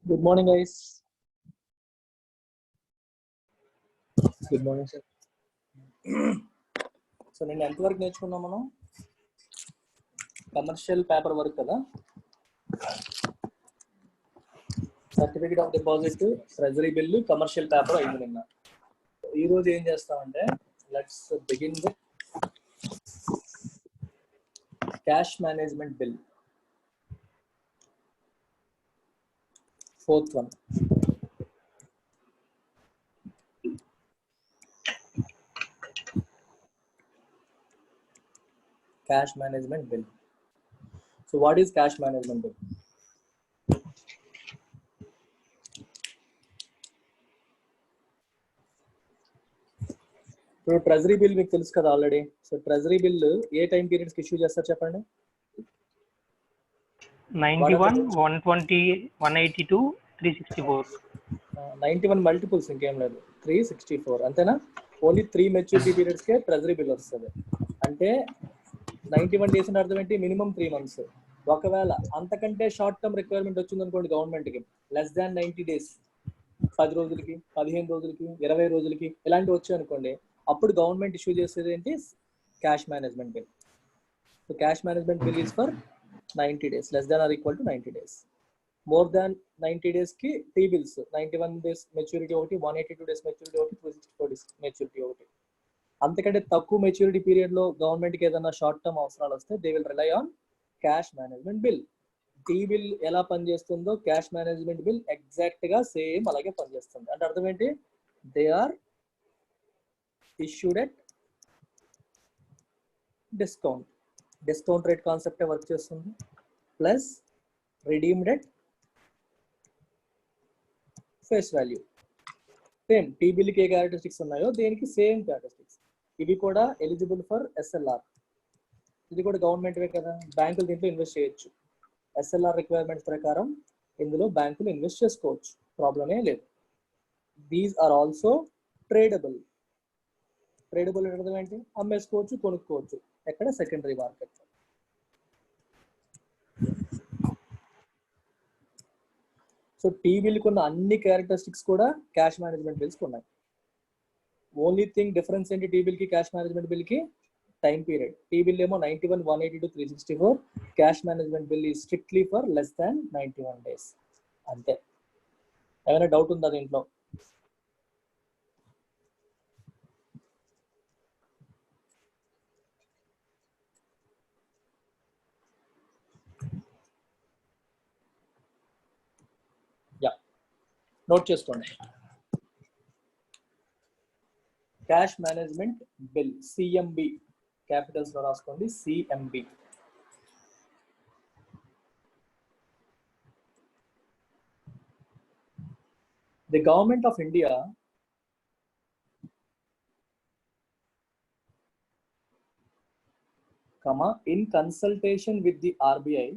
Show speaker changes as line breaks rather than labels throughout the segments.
Good morning, guys. Good morning, sir. So నేను ఎంతవరకు నేర్చుకున్నాం మనం కమర్షియల్ పేపర్ వర్క్ కదా, certificate of deposit, treasury bill, commercial paper అయింది నిన్న. ఈ రోజు ఏం చేస్తామంటే let's begin with cash management bill, fourth one. Cash management bill. So what is cash management bill? So treasury bill మీకు తెలుసు కదా ఆల్రెడీ. సో ట్రెజరీ బిల్ ఏ time periods కి ఇష్యూ చేస్తారు చెప్పండి.
91, 120, 182, 364.
91 మల్టిపుల్స్, ఇంకేం లేదు. 364 అంతేనా? ఓన్లీ 3 మెచ్యూరిటీ పీరియడ్స్ కే treasury bill వస్తుంది. అంటే 91 డేస్ అంటే అర్థం ఏంటి? Minimum 3 months. ఒకవేళ అంతకంటే షార్ట్ టర్మ్ రిక్వైర్మెంట్ వచ్చింది అనుకోండి గవర్నమెంట్కి, లెస్ దాన్ 90 days, 10 రోజులకి, 15 రోజులకి, 20 రోజులకి ఇలాంటివి వచ్చాయి అనుకోండి, అప్పుడు గవర్నమెంట్ ఇష్యూ చేసేది ఏంటి? Cash management bill. So cash management bill is for 90 days, less than or equal to 90 days. More than 90 days కి టీ బిల్స్, 91 days మెచ్యూరిటీ ఒకటి, 182 days మెచ్యూరిటీ ఒకటి, 264 days మెచ్యూరిటీ ఒకటి. అంతకంటే తక్కువ మెచ్యూరిటీ పీరియడ్ లో government కి ఏదైనా షార్ట్ టర్మ్ అవసరాలు వస్తే they will rely on cash management bill. T bill ఎలా పనిచేస్తుందో క్యాష్ మేనేజ్మెంట్ బిల్ ఎగ్జాక్ట్ గా సేమ్ అలాగే పనిచేస్తుంది. అంటే అర్థం ఏంటి? They are issued at discount rate concept work చేస్తుంది, plus redeemed at face value. Same T బిల్కి ఏ క్యారెక్టరిస్టిక్స్ ఉన్నాయో దేనికి సేమ్ క్యారెక్టరిస్టిక్స్. ఇవి కూడా ఎలిజిబుల్ ఫర్ ఎస్ఎల్ఆర్. ఇది కూడా గవర్నమెంట్వే కదా, బ్యాంకులు దీంట్లో ఇన్వెస్ట్ చేయొచ్చు. ఎస్ఎల్ఆర్ రిక్వైర్మెంట్స్ ప్రకారం ఇందులో బ్యాంకులు ఇన్వెస్ట్ చేసుకోవచ్చు, ప్రాబ్లమే లేదు. These are also tradable. Tradable అంటే ఏంటి? అమ్మేసుకోవచ్చు, కొనుక్కోవచ్చు. ఎక్కడ? Secondary market. సో టీ బిల్కి ఉన్న అన్ని క్యారెక్టరిస్టిక్స్ కూడా క్యాష్ మేనేజ్మెంట్ బిల్స్ ఉన్నాయి. ఓన్లీ థింగ్ డిఫరెన్స్ ఏంటి టీ బిల్ కి క్యాష్ మేనేజ్మెంట్ బిల్ కి? Time period. టీ బిల్ ఏమో 91, 182, 364. క్యాష్ మేనేజ్మెంట్ బిల్ ఈ strictly for less than 91 days. అంతే. ఏమైనా డౌట్ ఉందా దీంట్లో? యా, నోట్ చేసుకోండి. Cash management bill, CMB, capitals లో రాసుకోండి, CMB. The government of India in consultation with the RBI,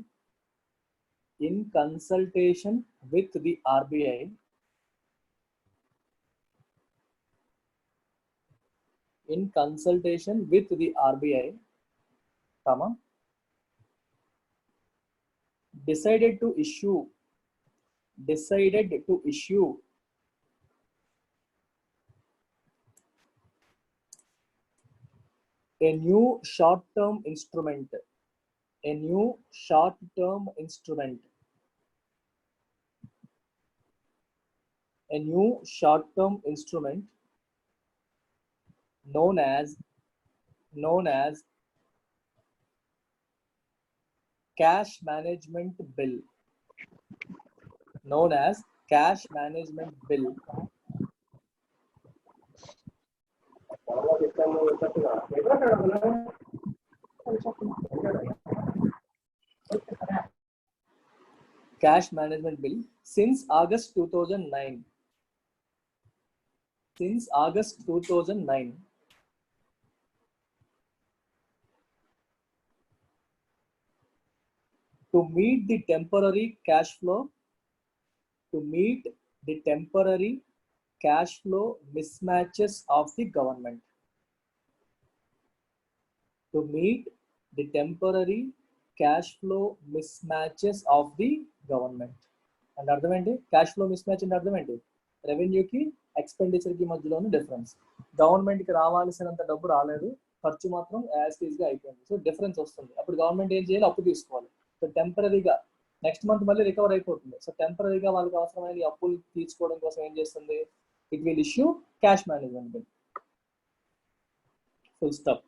in consultation with the RBI, in consultation with the RBI, decided to issue a new short-term instrument, known as cash management bill, cash management bill since August 2009. To meet the temporary cash flow mismatches of the government. To meet the temporary cash flow mismatches of the government. అంటే అర్థం ఏంటి? Cash flow miss match అంటే అర్థం ఏంటి? రెవెన్యూకి ఎక్స్పెండిచర్కి మధ్యలోని difference. గవర్నమెంట్కి రావాల్సినంత డబ్బు రాలేదు, ఖర్చు మాత్రం యాజ్ గా అయిపోయింది. సో డిఫరెన్స్ వస్తుంది. అప్పుడు గవర్నమెంట్ ఏం చేయాలి? అప్పు తీసుకోవాలి. సో టెంపరీగా నెక్స్ట్ మంత్ మళ్ళీ రికవర్ అయిపోతుంది. సో టెంపరీగా వాళ్ళకి అవసరమైన అప్పులు తీసుకోవడం కోసం ఏం చేస్తుంది? It will issue cash management bill. Full stop.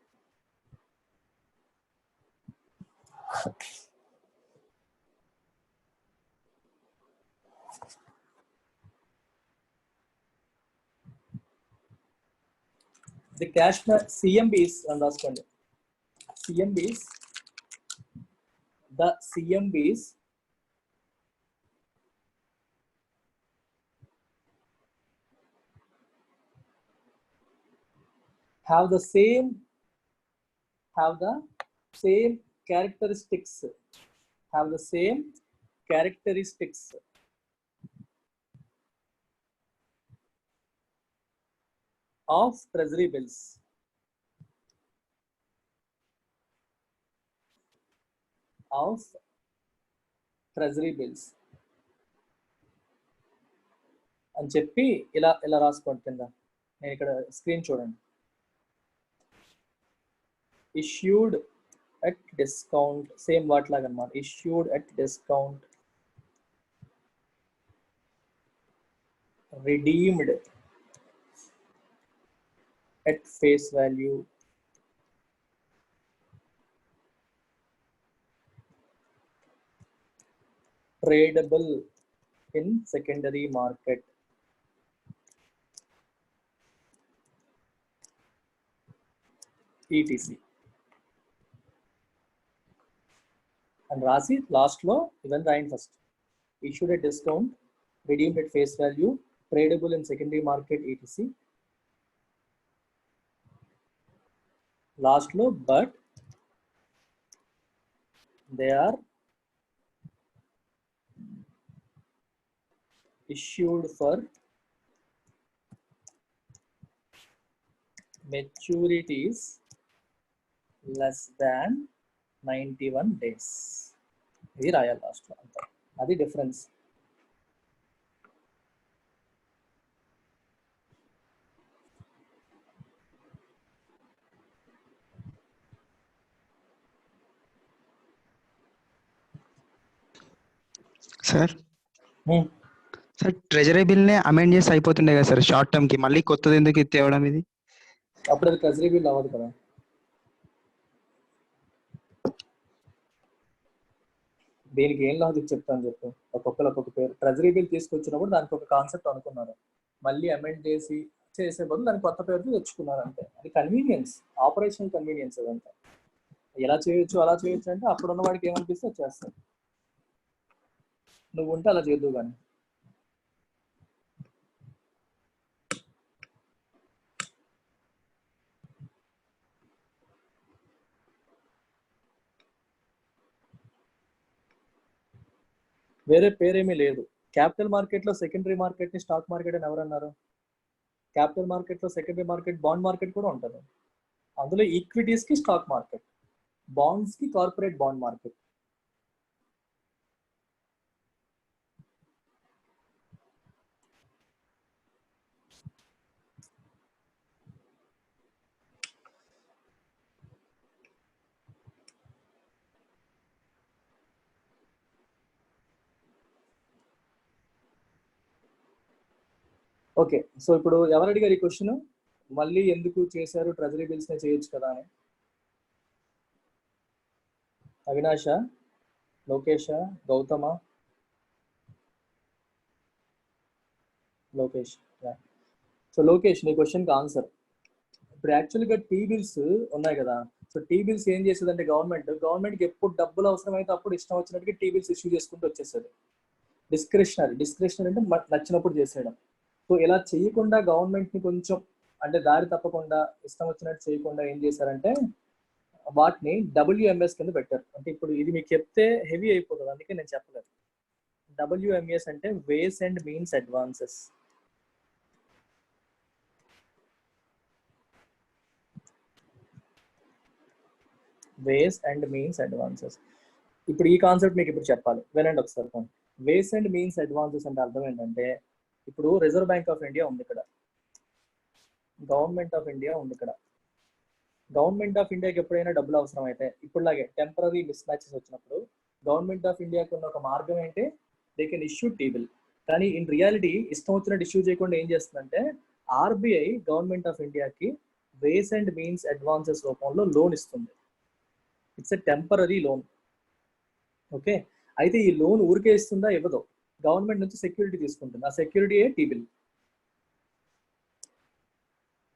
The cash CMBs and రాసుకోండి. CMBs, the CMBs have the same characteristics of treasury bills. అని చెప్పి ఇలా రాసుకోండి కింద. నేను ఇక్కడ స్క్రీన్ చూడండి. issued at discount, సేమ్ వాట్లాగా అన్నమాట. issued at discount, redeemed at face value, tradable in secondary market, etc. And రాసి లాస్ట్ లో ఇవన్నీ రాయండి. First issued at discount, redeemed at face value, tradable in secondary market, etc. Last లో but they are issued for maturities less than 91 days. ఇది రాయాలి last లో. అంతే, అది difference.
Sir sir treasury bill నే అమెండ్ చేసి అయిపోతుండే కదా సార్ షార్ట్ టర్మ్ కి, మళ్ళీ కొత్తది ఎందుకు తేవడం ఇది?
అప్పుడు అది ట్రెజరీ బిల్ అవ్వదు కదా. దీనికి ఏం లాజిక్ చెప్తాను చెప్పు. ఒక్కొక్క పేరు ట్రెజరీ బిల్ తీసుకొచ్చినప్పుడు దానికి ఒక కాన్సెప్ట్ అనుకున్నారు, మళ్ళీ అమెండ్ చేసే బదులు దానికి కొత్త పేరు తెచ్చుకున్నారు. అంతే, అది కన్వీనియన్స్, ఆపరేషనల్ కన్వీనియన్స్. అదంతా ఎలా చేయొచ్చు అలా చేయొచ్చు అంటే అప్పుడు ఉన్న వాడికి ఏమనిపిస్తే అది చేస్తాడు. నువ్వు ఉంటే అలా చేద్దు. కానీ వేరే పేరేమీ లేదు. క్యాపిటల్ మార్కెట్ లో సెకండరీ మార్కెట్ ని స్టాక్ మార్కెట్ అని ఎవరన్నారు? క్యాపిటల్ మార్కెట్ లో సెకండరీ మార్కెట్, బాండ్ మార్కెట్ కూడా ఉంటుంది. అందులో ఈక్విటీస్ కి స్టాక్ మార్కెట్, బాండ్స్ కి corporate bond market. Okay, so ఇప్పుడు ఎవరు అడిగారు ఈ క్వశ్చన్? మళ్ళీ ఎందుకు చేశారు ట్రెజరీ బిల్స్ నే చేయొచ్చు కదా అని? అవినాష, లోకేష, గౌతమ? లోకేష్. సో లోకేష్, నీ క్వశ్చన్కి ఆన్సర్. ఇప్పుడు యాక్చువల్గా టీ బిల్స్ ఉన్నాయి కదా. సో టీ బిల్స్ ఏం చేసేదంటే గవర్నమెంట్కి ఎప్పుడు డబ్బులు అవసరమైతే అప్పుడు ఇష్టం వచ్చినట్టుగా టీ బిల్స్ ఇష్యూ చేసుకుంటూ వచ్చేసేది. డిస్క్రిషనరీ అంటే నచ్చినప్పుడు చేసేయడం. సో ఇలా చేయకుండా గవర్నమెంట్ని కొంచెం అంటే దారి తప్పకుండా ఇష్టం వచ్చినట్టు చేయకుండా ఏం చేశారంటే వాటిని WMS కింద పెట్టారు. అంటే ఇప్పుడు ఇది మీకు చెప్తే హెవీ అయిపోతుంది, అందుకే నేను చెప్పలేదు. WMS అంటే వేస్ and means advances. Ways and means advances. ఇప్పుడు ఈ కాన్సెప్ట్ మీకు ఇప్పుడు చెప్పాలి, వినండి ఒకసారి. వేస్ అండ్ మీన్స్ అడ్వాన్సెస్ అంటే అర్థం ఏంటంటే, ఇప్పుడు రిజర్వ్ బ్యాంక్ ఆఫ్ ఇండియా ఉంది ఇక్కడ, గవర్నమెంట్ ఆఫ్ ఇండియా ఉంది ఇక్కడ. గవర్నమెంట్ ఆఫ్ ఇండియాకి ఎప్పుడైనా డబ్బులు అవసరం అయితే, ఇప్పుడులాగే టెంపరీ మిస్ మ్యాచెస్ వచ్చినప్పుడు గవర్నమెంట్ ఆఫ్ ఇండియాకి ఉన్న ఒక మార్గం ఏంటి, they can issue T bill. కానీ ఇన్ రియాలిటీ ఇష్టం వచ్చినట్టు ఇష్యూ చేయకుండా ఏం చేస్తుందంటే, ఆర్బీఐ గవర్నమెంట్ ఆఫ్ ఇండియాకి వేస్ అండ్ మీన్స్ అడ్వాన్సెస్ రూపంలో లోన్ ఇస్తుంది. It's a temporary loan. Okay, అయితే ఈ లోన్ ఊరికే ఇస్తుందా, ఇవ్వదు. గవర్నమెంట్ నుంచి సెక్యూరిటీ తీసుకుంటుంది. ఆ సెక్యూరిటీయే టీ బిల్.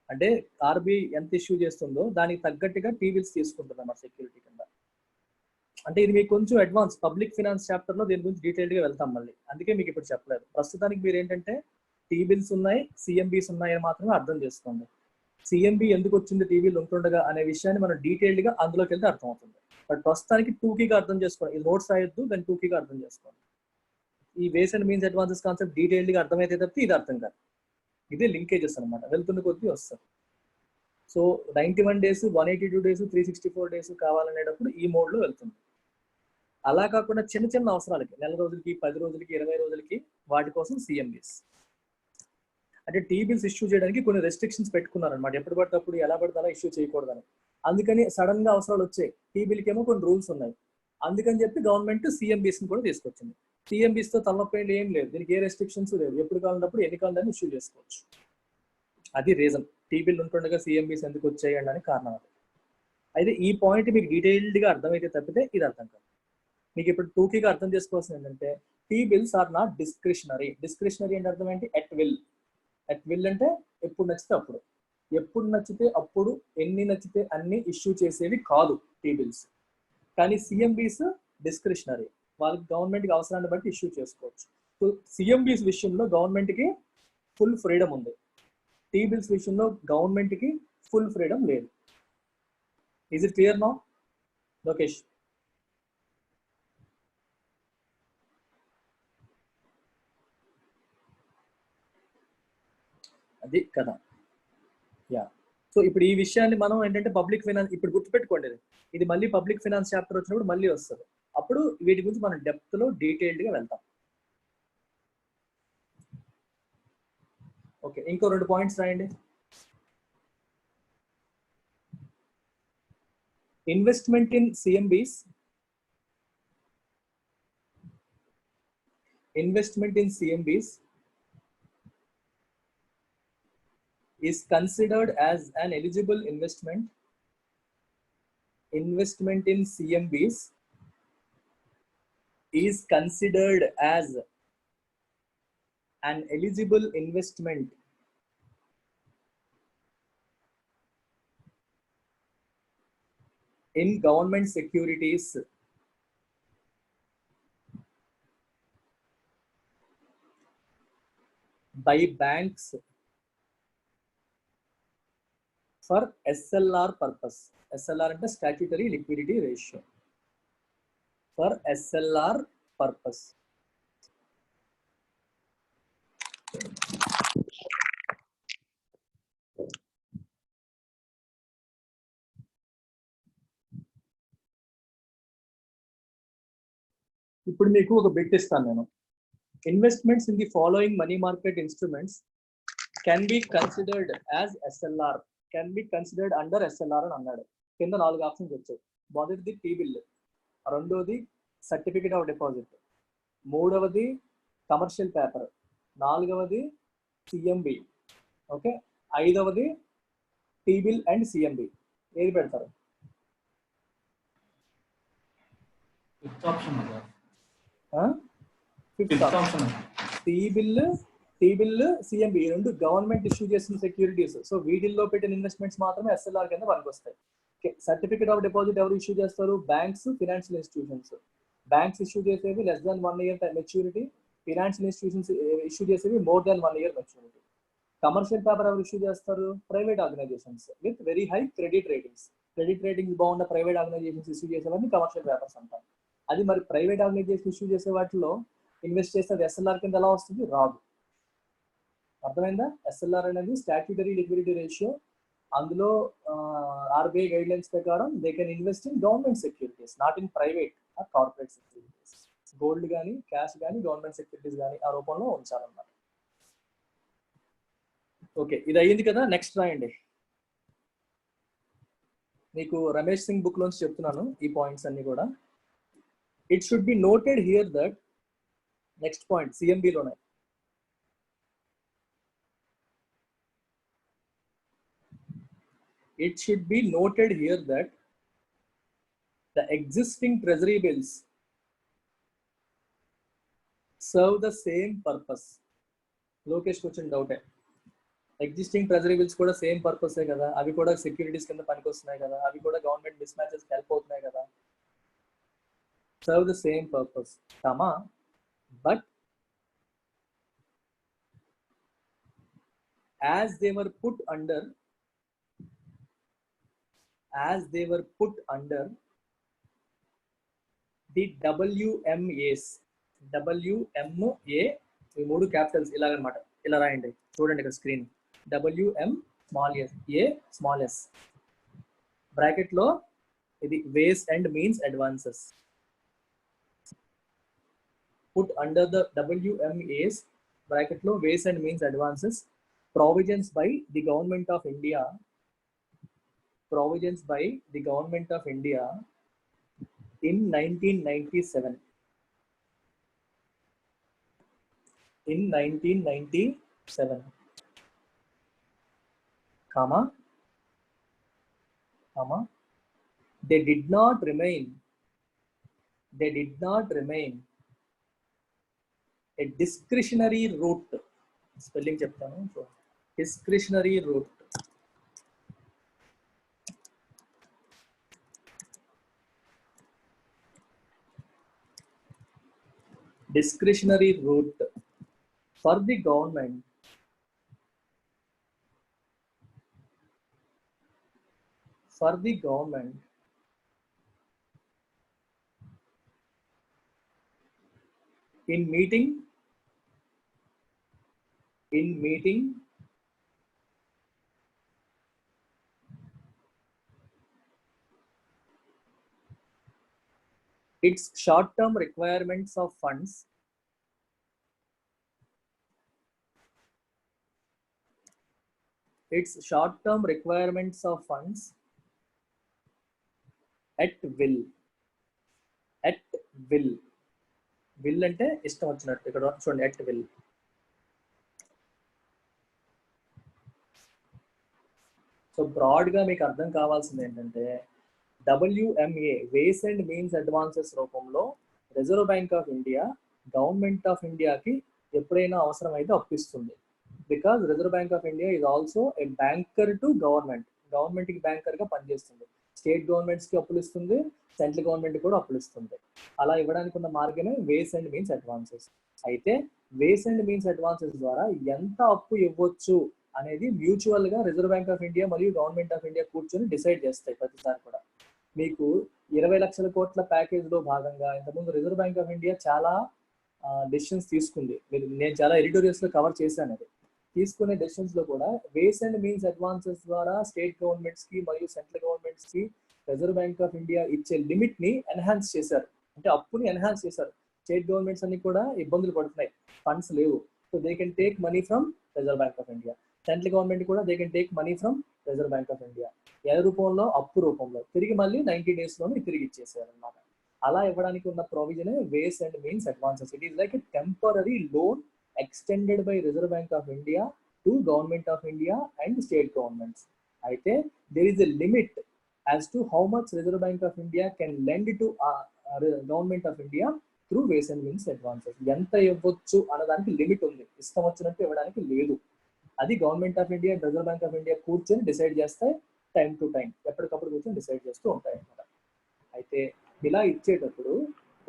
అంటే ఆర్బీఐ ఎంత ఇష్యూ చేస్తుందో దానికి తగ్గట్టుగా టీ బిల్స్ తీసుకుంటుంది అన్నమాట సెక్యూరిటీ కింద. అంటే ఇది మీకు కొంచెం అడ్వాన్స్, పబ్లిక్ ఫినాన్స్ చాప్టర్ లో దీని గురించి డీటెయిల్ గా వెళ్తాం మళ్ళీ, అందుకే మీకు ఇప్పుడు చెప్పలేదు. ప్రస్తుతానికి మీరు ఏంటంటే టీ బిల్స్ ఉన్నాయి, సిఎంబీస్ ఉన్నాయి అని మాత్రమే అర్థం చేసుకోండి. సిఎంబి ఎందుకు వచ్చింది టీ బిల్ ఉంటుండగా అనే విషయాన్ని మనం డీటెయిల్డ్ గా అందులోకి వెళ్తే అర్థం అవుతుంది. బట్ ప్రస్తుతానికి టూకీగా అర్థం చేసుకోండి. ఇది నోట్స్ రాయొద్దు, దాన్ని టూకీగా అర్థం చేసుకోండి. ఈ వేస్ and means advances concept detailed గా అర్థమైతే తప్పితే ఇది అర్థం కాదు. ఇదే లింకేజెస్ అనమాట, వెళ్తున్న కొద్దీ వస్తుంది. సో 91 days, 182 days, 364 days కావాలనేటప్పుడు ఈ మోడ్ లో వెళ్తుంది. అలా కాకుండా చిన్న చిన్న అవసరాలకి, నెల రోజులకి, 10 రోజులకి, 20 రోజులకి, వాటి కోసం సిఎంబీస్. అంటే టీ బిల్స్ ఇష్యూ చేయడానికి కొన్ని రెస్ట్రిక్షన్స్ పెట్టుకున్నారనమాట. ఎప్పుడు పడితే అప్పుడు ఎలా పడితే అలా ఇష్యూ చేయకూడదని. అందుకని సడన్ గా అవసరాలు వచ్చాయి. టీ బిల్కి ఏమో కొన్ని రూల్స్ ఉన్నాయి. అందుకని చెప్పి గవర్నమెంట్ సిఎంబీస్ కూడా తీసుకొచ్చింది. సిఎంబీస్ తో తలనొప్పి ఏం లేదు, దీనికి ఏ రెస్ట్రిక్షన్స్ లేవు. ఎప్పుడు కావాలన్నప్పుడు ఎన్ని కావాలని ఇష్యూ చేసుకోవచ్చు. అది రీజన్ టీ బిల్ ఉంటుండగా సిఎంబీస్ ఎందుకు వచ్చాయి అని కారణం అది. అయితే ఈ పాయింట్ మీకు డీటెయిల్డ్ గా అర్థమైతే తప్పితే ఇది అర్థం కాదు. మీకు ఇప్పుడు టూకీగా అర్థం చేసుకోవాల్సింది ఏంటంటే, T bills are not discretionary. Discretionary అంటే అర్థం ఏంటి, ఎట్ విల్. ఎట్ విల్ అంటే ఎప్పుడు నచ్చితే అప్పుడు, ఎప్పుడు నచ్చితే అప్పుడు, ఎన్ని నచ్చితే అన్ని ఇష్యూ చేసేవి కాదు టీ బిల్స్. కానీ సిఎంబీస్ డిస్క్రిషనరీ, వాళ్ళకి గవర్నమెంట్కి అవసరాన్ని బట్టి ఇష్యూ చేసుకోవచ్చు. సో సిఎంబీస్ విషయంలో గవర్నమెంట్కి ఫుల్ ఫ్రీడమ్ ఉంది. టీ బిల్స్ విషయంలో గవర్నమెంట్కి ఫుల్ ఫ్రీడమ్ లేదు. Is it clear now Lokesh? అది కదా. యా, సో ఇప్పుడు ఈ విషయాన్ని మనం ఏంటంటే పబ్లిక్ ఫైనాన్స్, ఇప్పుడు గుర్తుపెట్టుకోండి, ఇది మళ్ళీ పబ్లిక్ ఫైనాన్స్ చాప్టర్ వచ్చినప్పుడు మళ్ళీ వస్తుంది. అప్పుడు వీటి గురించి మనం డెప్త్ లో డీటెయిల్డ్ గా వెళ్తాం. ఓకే, ఇంకో 2 పాయింట్స్ రాయండి. Investment in CMBs, investment in CMBs is considered as an eligible investment. Investment in CMBs is considered as an eligible investment in government securities by banks for SLR purpose. SLR అంటే statutory liquidity ratio. For SLR purpose. ఇప్పుడు మీకు ఒక bit ఇస్తాను నేను. Investments in the following money market instruments can be considered as SLR, can be considered under SLR అని అన్నాడు. కింద 4 options వచ్చాయి. మొదటిది టీ బిల్, రెండోది సర్టిఫికేట్ ఆఫ్ డిపాజిట్, మూడవది కమర్షియల్ పేపర్, నాలుగవది సిఎంబి, ఓకే, ఐదవది టీ బిల్ అండ్ సిఎంబి. ఏది పెడతారు? Fifth option. T bill CMB రెండు గవర్నమెంట్ ఇష్యూ చేసిన సెక్యూరిటీస్. సో వీటిల్లో పెట్టిన ఇన్వెస్ట్మెంట్స్ మాత్రమే SLR కింద పనికి వస్తాయి. సర్టిఫికేట్ ఆఫ్ డిపాజిట్ ఎవరు ఇష్యూ చేస్తారు? Banks, financial institutions. Banks issue చేసేవి less than 1 year maturity, financial institutions issue చేసేవి more than 1 year maturity. Commercial paper ఎవరు ఇష్యూ చేస్తారు? Private organisations with very high credit ratings. Credit ratings బాగున్న private organisations issue చేసేవన్నీ commercial papers అంటాం. అది మరి private organisation issue చేసే వాటిలో ఇన్వెస్ట్ చేస్తే అది SLR కింద ఎలా వస్తుంది? రాదు. అర్థమైందా? SLR అనేది స్టాట్యూటరీ లిక్విడిటీ రేషియో. అందులో ఆర్బీఐ గైడ్ లైన్స్ ప్రకారం they can invest in government securities, not in private or corporate securities. Gold కానీ క్యాష్ కానీ గవర్నమెంట్ సెక్యూరిటీస్ కానీ ఆ రూపంలో ఉంచాలన్నమాట. ఓకే, ఇది అయ్యింది కదా. నెక్స్ట్ రాయండి. మీకు రమేష్ సింగ్ బుక్ లోంచి చెప్తున్నాను ఈ పాయింట్స్ అన్ని కూడా. It should be noted here that next point సిఎంబిలోనే it should be noted here that the existing treasury bills serve the same purpose. Lokesh question డౌటే. ఎగ్జిస్టింగ్ ట్రెజరీ బిల్స్ కూడా సేమ్ పర్పసే కదా, అవి కూడా సెక్యూరిటీస్ కింద పనికి వస్తున్నాయి కదా, అవి కూడా గవర్నమెంట్ మిస్ మ్యాచెస్ హెల్ప్ అవుతున్నాయి కదా. Serve the same purpose comma but as they were put under the WMAs. WMA ఈ మూడు క్యాపిటల్స్ ఇలాగనమాట. ఇలా రాయండి, చూడండి ఇక్కడ screen. WM small S, A small S, bracket లో ఇది ways and means advances. Put under the WMAs bracket లో ways and means advances provisions by the government of India in 1997. In 1997, comma, they did not remain a discretionary route. Spelling చెప్తాను. Discretionary route. Discretionary route for the government in meeting its short-term requirements of funds at will. Will అంటే ఇష్టం వచ్చినట్టు. ఇక్కడ చూడండి, at will. So broad గా మీకు అర్థం కావాల్సింది ఏంటంటే WMA ways and means advances రూపంలో reserve bank of India government of ఇండియాకి ఎప్పుడైనా అవసరం అయితే అప్పిస్తుంది. Because reserve bank of India is also a banker to government కి బ్యాంకర్ గా పనిచేస్తుంది. స్టేట్ గవర్నమెంట్స్ కి అప్పులు ఇస్తుంది, సెంట్రల్ గవర్నమెంట్ కూడా అప్పులు ఇస్తుంది. అలా ఇవ్వడానికి ఉన్న మార్గమే వేస్ అండ్ మీన్స్ అడ్వాన్సెస్. అయితే వేస్ అండ్ మీన్స్ అడ్వాన్సెస్ ద్వారా ఎంత అప్పు ఇవ్వచ్చు అనేది మ్యూచువల్ గా రిజర్వ్ బ్యాంక్ ఆఫ్ ఇండియా మరియు గవర్నమెంట్ ఆఫ్ ఇండియా కూర్చొని డిసైడ్ చేస్తాయి ప్రతిసారి కూడా. మీకు 20 లక్షల కోట్ల ప్యాకేజ్ లో భాగంగా ఇంతకుముందు రిజర్వ్ బ్యాంక్ ఆఫ్ ఇండియా చాలా డెసిషన్స్ తీసుకుంది. నేను చాలా ఎడిటోరియల్స్ లో కవర్ చేశాను. అది తీసుకునే డెసిషన్స్ లో కూడా వేస్ అండ్ మీన్స్ అడ్వాన్సెస్ ద్వారా స్టేట్ గవర్నమెంట్స్ కి మరియు సెంట్రల్ గవర్నమెంట్స్ కి రిజర్వ్ బ్యాంక్ ఆఫ్ ఇండియా ఇచ్చే లిమిట్ ని ఎన్హాన్స్ చేశారు. అంటే అప్పుని ఎన్హాన్స్ చేశారు. స్టేట్ గవర్నమెంట్స్ అన్ని కూడా ఇబ్బందులు పడుతున్నాయి, ఫండ్స్ లేవు. So they can take money from reserve bank of India. Central government కూడా they can take money from reserve bank of India. ఏ రూపంలో? అప్పు రూపంలో. తిరిగి మళ్ళీ 90 days లోనే తిరిగి ఇచ్చేసారు అనమాట. అలా ఇవ్వడానికి ఉన్న provision ways and means advances. It is like a temporary loan extended by Reserve Bank of India to Government of India and state governments. అయితే there is a limit as to how much Reserve Bank of India can lend to Government of India through ways and means advances. ఎంత ఇవ్వచ్చు అన్నదానికి limit ఉంది, ఇష్టం వచ్చినట్టు ఇవ్వడానికి లేదు. అది government of India and reserve bank of India కూర్చొని డిసైడ్ చేస్తాయి. టైం టు టైం ఎప్పటికప్పుడు కూర్చొని డిసైడ్ చేస్తూ ఉంటాయి అన్నమాట. అయితే ఇలా ఇచ్చేటప్పుడు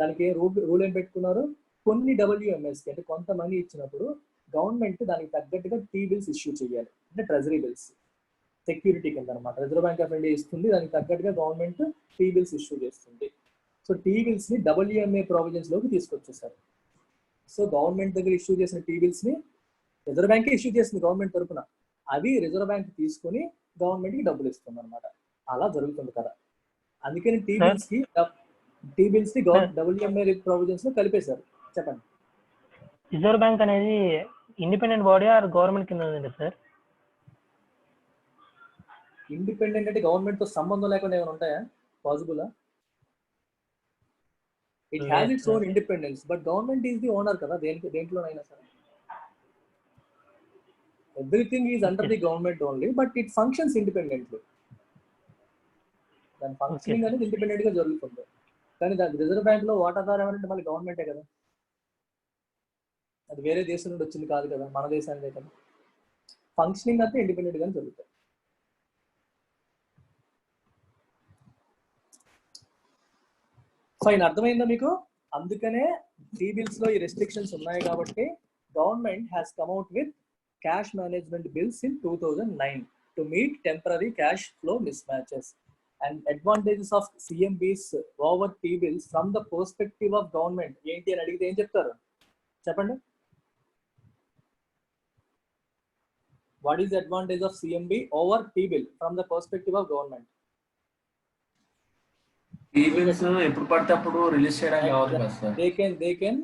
దానికి రూల్ ఏం పెట్టుకున్నారు? కొన్ని WMSకి అంటే కొంత మనీ ఇచ్చినప్పుడు గవర్నమెంట్ దానికి తగ్గట్టుగా టీ బిల్స్ ఇష్యూ చేయాలి. అంటే ట్రెజరీ బిల్స్ సెక్యూరిటీ కింద అనమాట. రిజర్వ్ బ్యాంక్ ఆఫ్ ఇండియా ఇస్తుంది, దానికి తగ్గట్టుగా గవర్నమెంట్ టీ బిల్స్ ఇష్యూ చేస్తుంది. సో టీ బిల్స్ ని WMA ప్రొవిజన్స్ లోకి తీసుకొచ్చేసారు. సో గవర్నమెంట్ దగ్గర ఇష్యూ చేసిన టీ బిల్స్ ని రిజర్వ్ బ్యాంకే ఇష్యూ చేస్తుంది గవర్నమెంట్ తరఫున. అవి రిజర్వ్ బ్యాంక్ తీసుకుని గవర్నమెంట్ కి డబ్బులు ఇస్తుంది అనమాట. అలా జరుగుతుంది కదా. అందుకని టీ బిల్స్ కి టీ బిల్స్ ని WMA ప్రొవిజన్స్ లో కలిపేశారు. చెప్పండి.
రిజర్వ్ బ్యాంక్ అనేది ఇండిపెండెంట్ బాడీ ఆర్ గవర్నమెంట్ కింద ఉంది సార్?
ఇండిపెండెంట్ అంటే గవర్నమెంట్ తో సంబంధం లేకుండా ఏమైనా ఉంటాయా? పాసిబులా? It has its own independence, but government is the owner కదా దేంట్లోనైనా సరే. Everything is under the government only, but it functions independently. దాని ఫంక్షనింగ్ అనేది ఇండిపెండెంట్ గా జరుగుతుంది. కానీ దాని రిజర్వ్ బ్యాంక్ లో వాటాదారు ఎవరంటే మళ్ళీ గవర్నమెంటే కదా. అది వేరే దేశం నుండి వచ్చింది కాదు కదా, మన దేశానిదే కదా. ఫంక్షనింగ్ అంతా ఇండిపెండెంట్ గానే జరుగుతాయి. ఫైన్, అర్థమైందా మీకు? అందుకనే టీ బిల్స్ లో ఈ రెస్ట్రిక్షన్స్ ఉన్నాయి కాబట్టి government has come out with cash management bills in 2009 to meet temporary cash flow mismatches. And advantages of CMBs over T-bills from the perspective of government ఏంటి అని అడిగితే ఏం చెప్తారు చెప్పండి? What is the advantage of CMB over T-bill from the perspective of government?
T-bills ఎప్పుడు పడితే అప్పుడు release చేయడానికి అవ్వదు కదా sir.
They can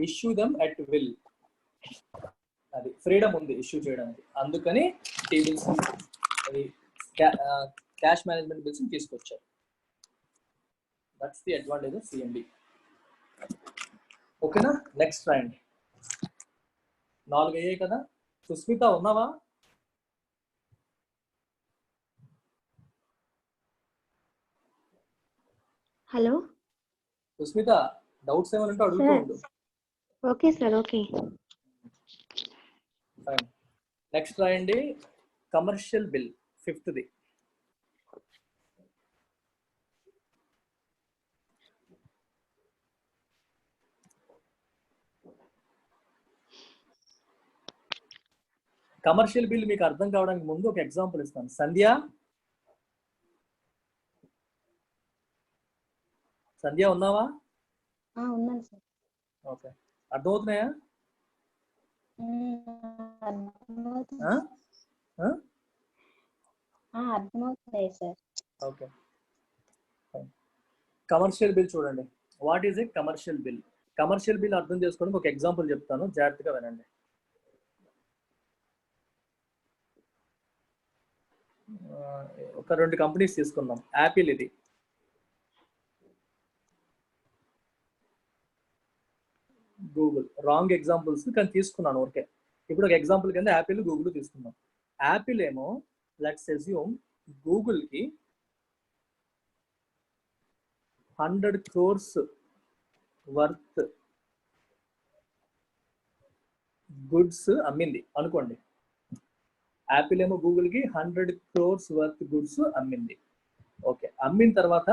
issue them at will. అది ఫ్రీడమ్ ఉంది ఇష్యూ చేయడానికి. అందుకని టీ బిల్స్ అది క్యాష్ మేనేజ్మెంట్ బిల్స్ తీసుకొచ్చారు. That's the advantage of CMB. ఓకేనా? నెక్స్ట్ రాయండి. 4 అయ్యాయి కదా. సుస్మిత ఉన్నావా?
హలో
సుస్మిత, డౌట్స్ ఏమైనా ఉంటే అడుగుతూ ఉండు.
Okay sir. Okay.
Fine. Next రాయండి. Commercial bill 5th. Commercial bill మీకు అర్థం కావడానికి ముందు ఒక ఎగ్జాంపుల్ ఇస్తాను. సంధ్య ఉన్నావా?
ఉన్నాను సార్.
ఓకే, అర్థమవుతున్నాయా?
అర్థమవుతున్నాయి సార్.
ఓకే, కమర్షియల్ బిల్ చూడండి. What is a commercial bill? Commercial bill అర్థం చేసుకోవడానికి ఒక ఎగ్జాంపుల్ చెప్తాను, జాగ్రత్తగా వినండి. ఒక 2 కంపెనీస్ తీసుకుందాం. యాపిల్, ఇది గూగుల్. రాంగ్ ఎగ్జాంపుల్స్ కానీ తీసుకున్నాను ఓకే. ఇప్పుడు ఒక ఎగ్జాంపుల్ కింద యాపిల్, గూగుల్ తీసుకుందాం. యాపిల్ ఏమో లెట్స్ అస్యూమ్ గూగుల్ కి 100 crores వర్త్ గుడ్స్ అమ్మింది అనుకోండి. యాపిల్ ఏమో గూగుల్ కి 100 crores వర్త్ గుడ్స్ అమ్మింది. ఓకే, అమ్మిన తర్వాత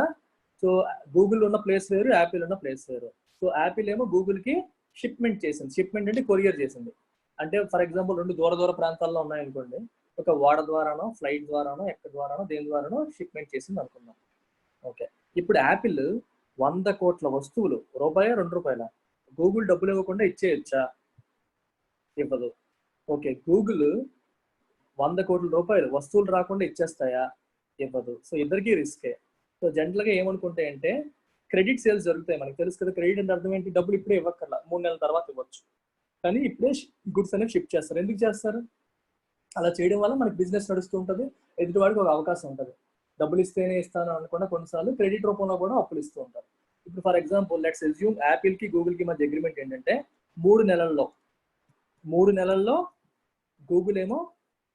సో గూగుల్ ఉన్న ప్లేస్ వేరు, యాపిల్ ఉన్న ప్లేస్ వేరు. సో యాపిల్ ఏమో గూగుల్ కి షిప్మెంట్ చేసింది. షిప్మెంట్ అంటే కొరియర్ చేసింది. అంటే ఫర్ ఎగ్జాంపుల్ 2 దూర ప్రాంతాల్లో ఉన్నాయనుకోండి, ఒక వాడ ద్వారానో, ఫ్లైట్ ద్వారానో, ఎక్కడ ద్వారానో, దేని ద్వారానో షిప్మెంట్ చేసింది అనుకుందాం. ఓకే, ఇప్పుడు యాపిల్ 100 కోట్ల వస్తువులు, రూపాయా 2 రూపాయల, గూగుల్ డబ్బులు ఇవ్వకుండా ఇచ్చేయచ్చా? ఇవ్వదు. ఓకే, గూగుల్ 100 కోట్ల రూపాయలు వస్తువులు రాకుండా ఇచ్చేస్తాయా? ఇవ్వదు. సో ఇద్దరికి రిస్కే. సో జనరల్గా ఏమనుకుంటాయంటే క్రెడిట్ సేల్స్ జరుగుతాయి. మనకి తెలుసు కదా, క్రెడిట్ అంటే అర్థం ఏంటి? డబ్బులు ఇప్పుడే ఇవ్వక్కర్లా, 3 నెలల తర్వాత ఇవ్వచ్చు. కానీ ఇప్పుడే గుడ్స్ అనేవి షిప్ చేస్తారు. ఎందుకు చేస్తారు? అలా చేయడం వల్ల మనకి బిజినెస్ నడుస్తూ ఉంటుంది, ఎదుటివాడికి ఒక అవకాశం ఉంటుంది. డబ్బులు ఇస్తేనే ఇస్తాను అనుకున్నా కొన్నిసార్లు క్రెడిట్ రూపంలో కూడా అప్పులు ఇస్తూ ఉంటారు. ఇప్పుడు for example let's assume Apple కి గూగుల్ కి మధ్య అగ్రిమెంట్ ఏంటంటే 3 నెలల్లో గూగుల్ ఏమో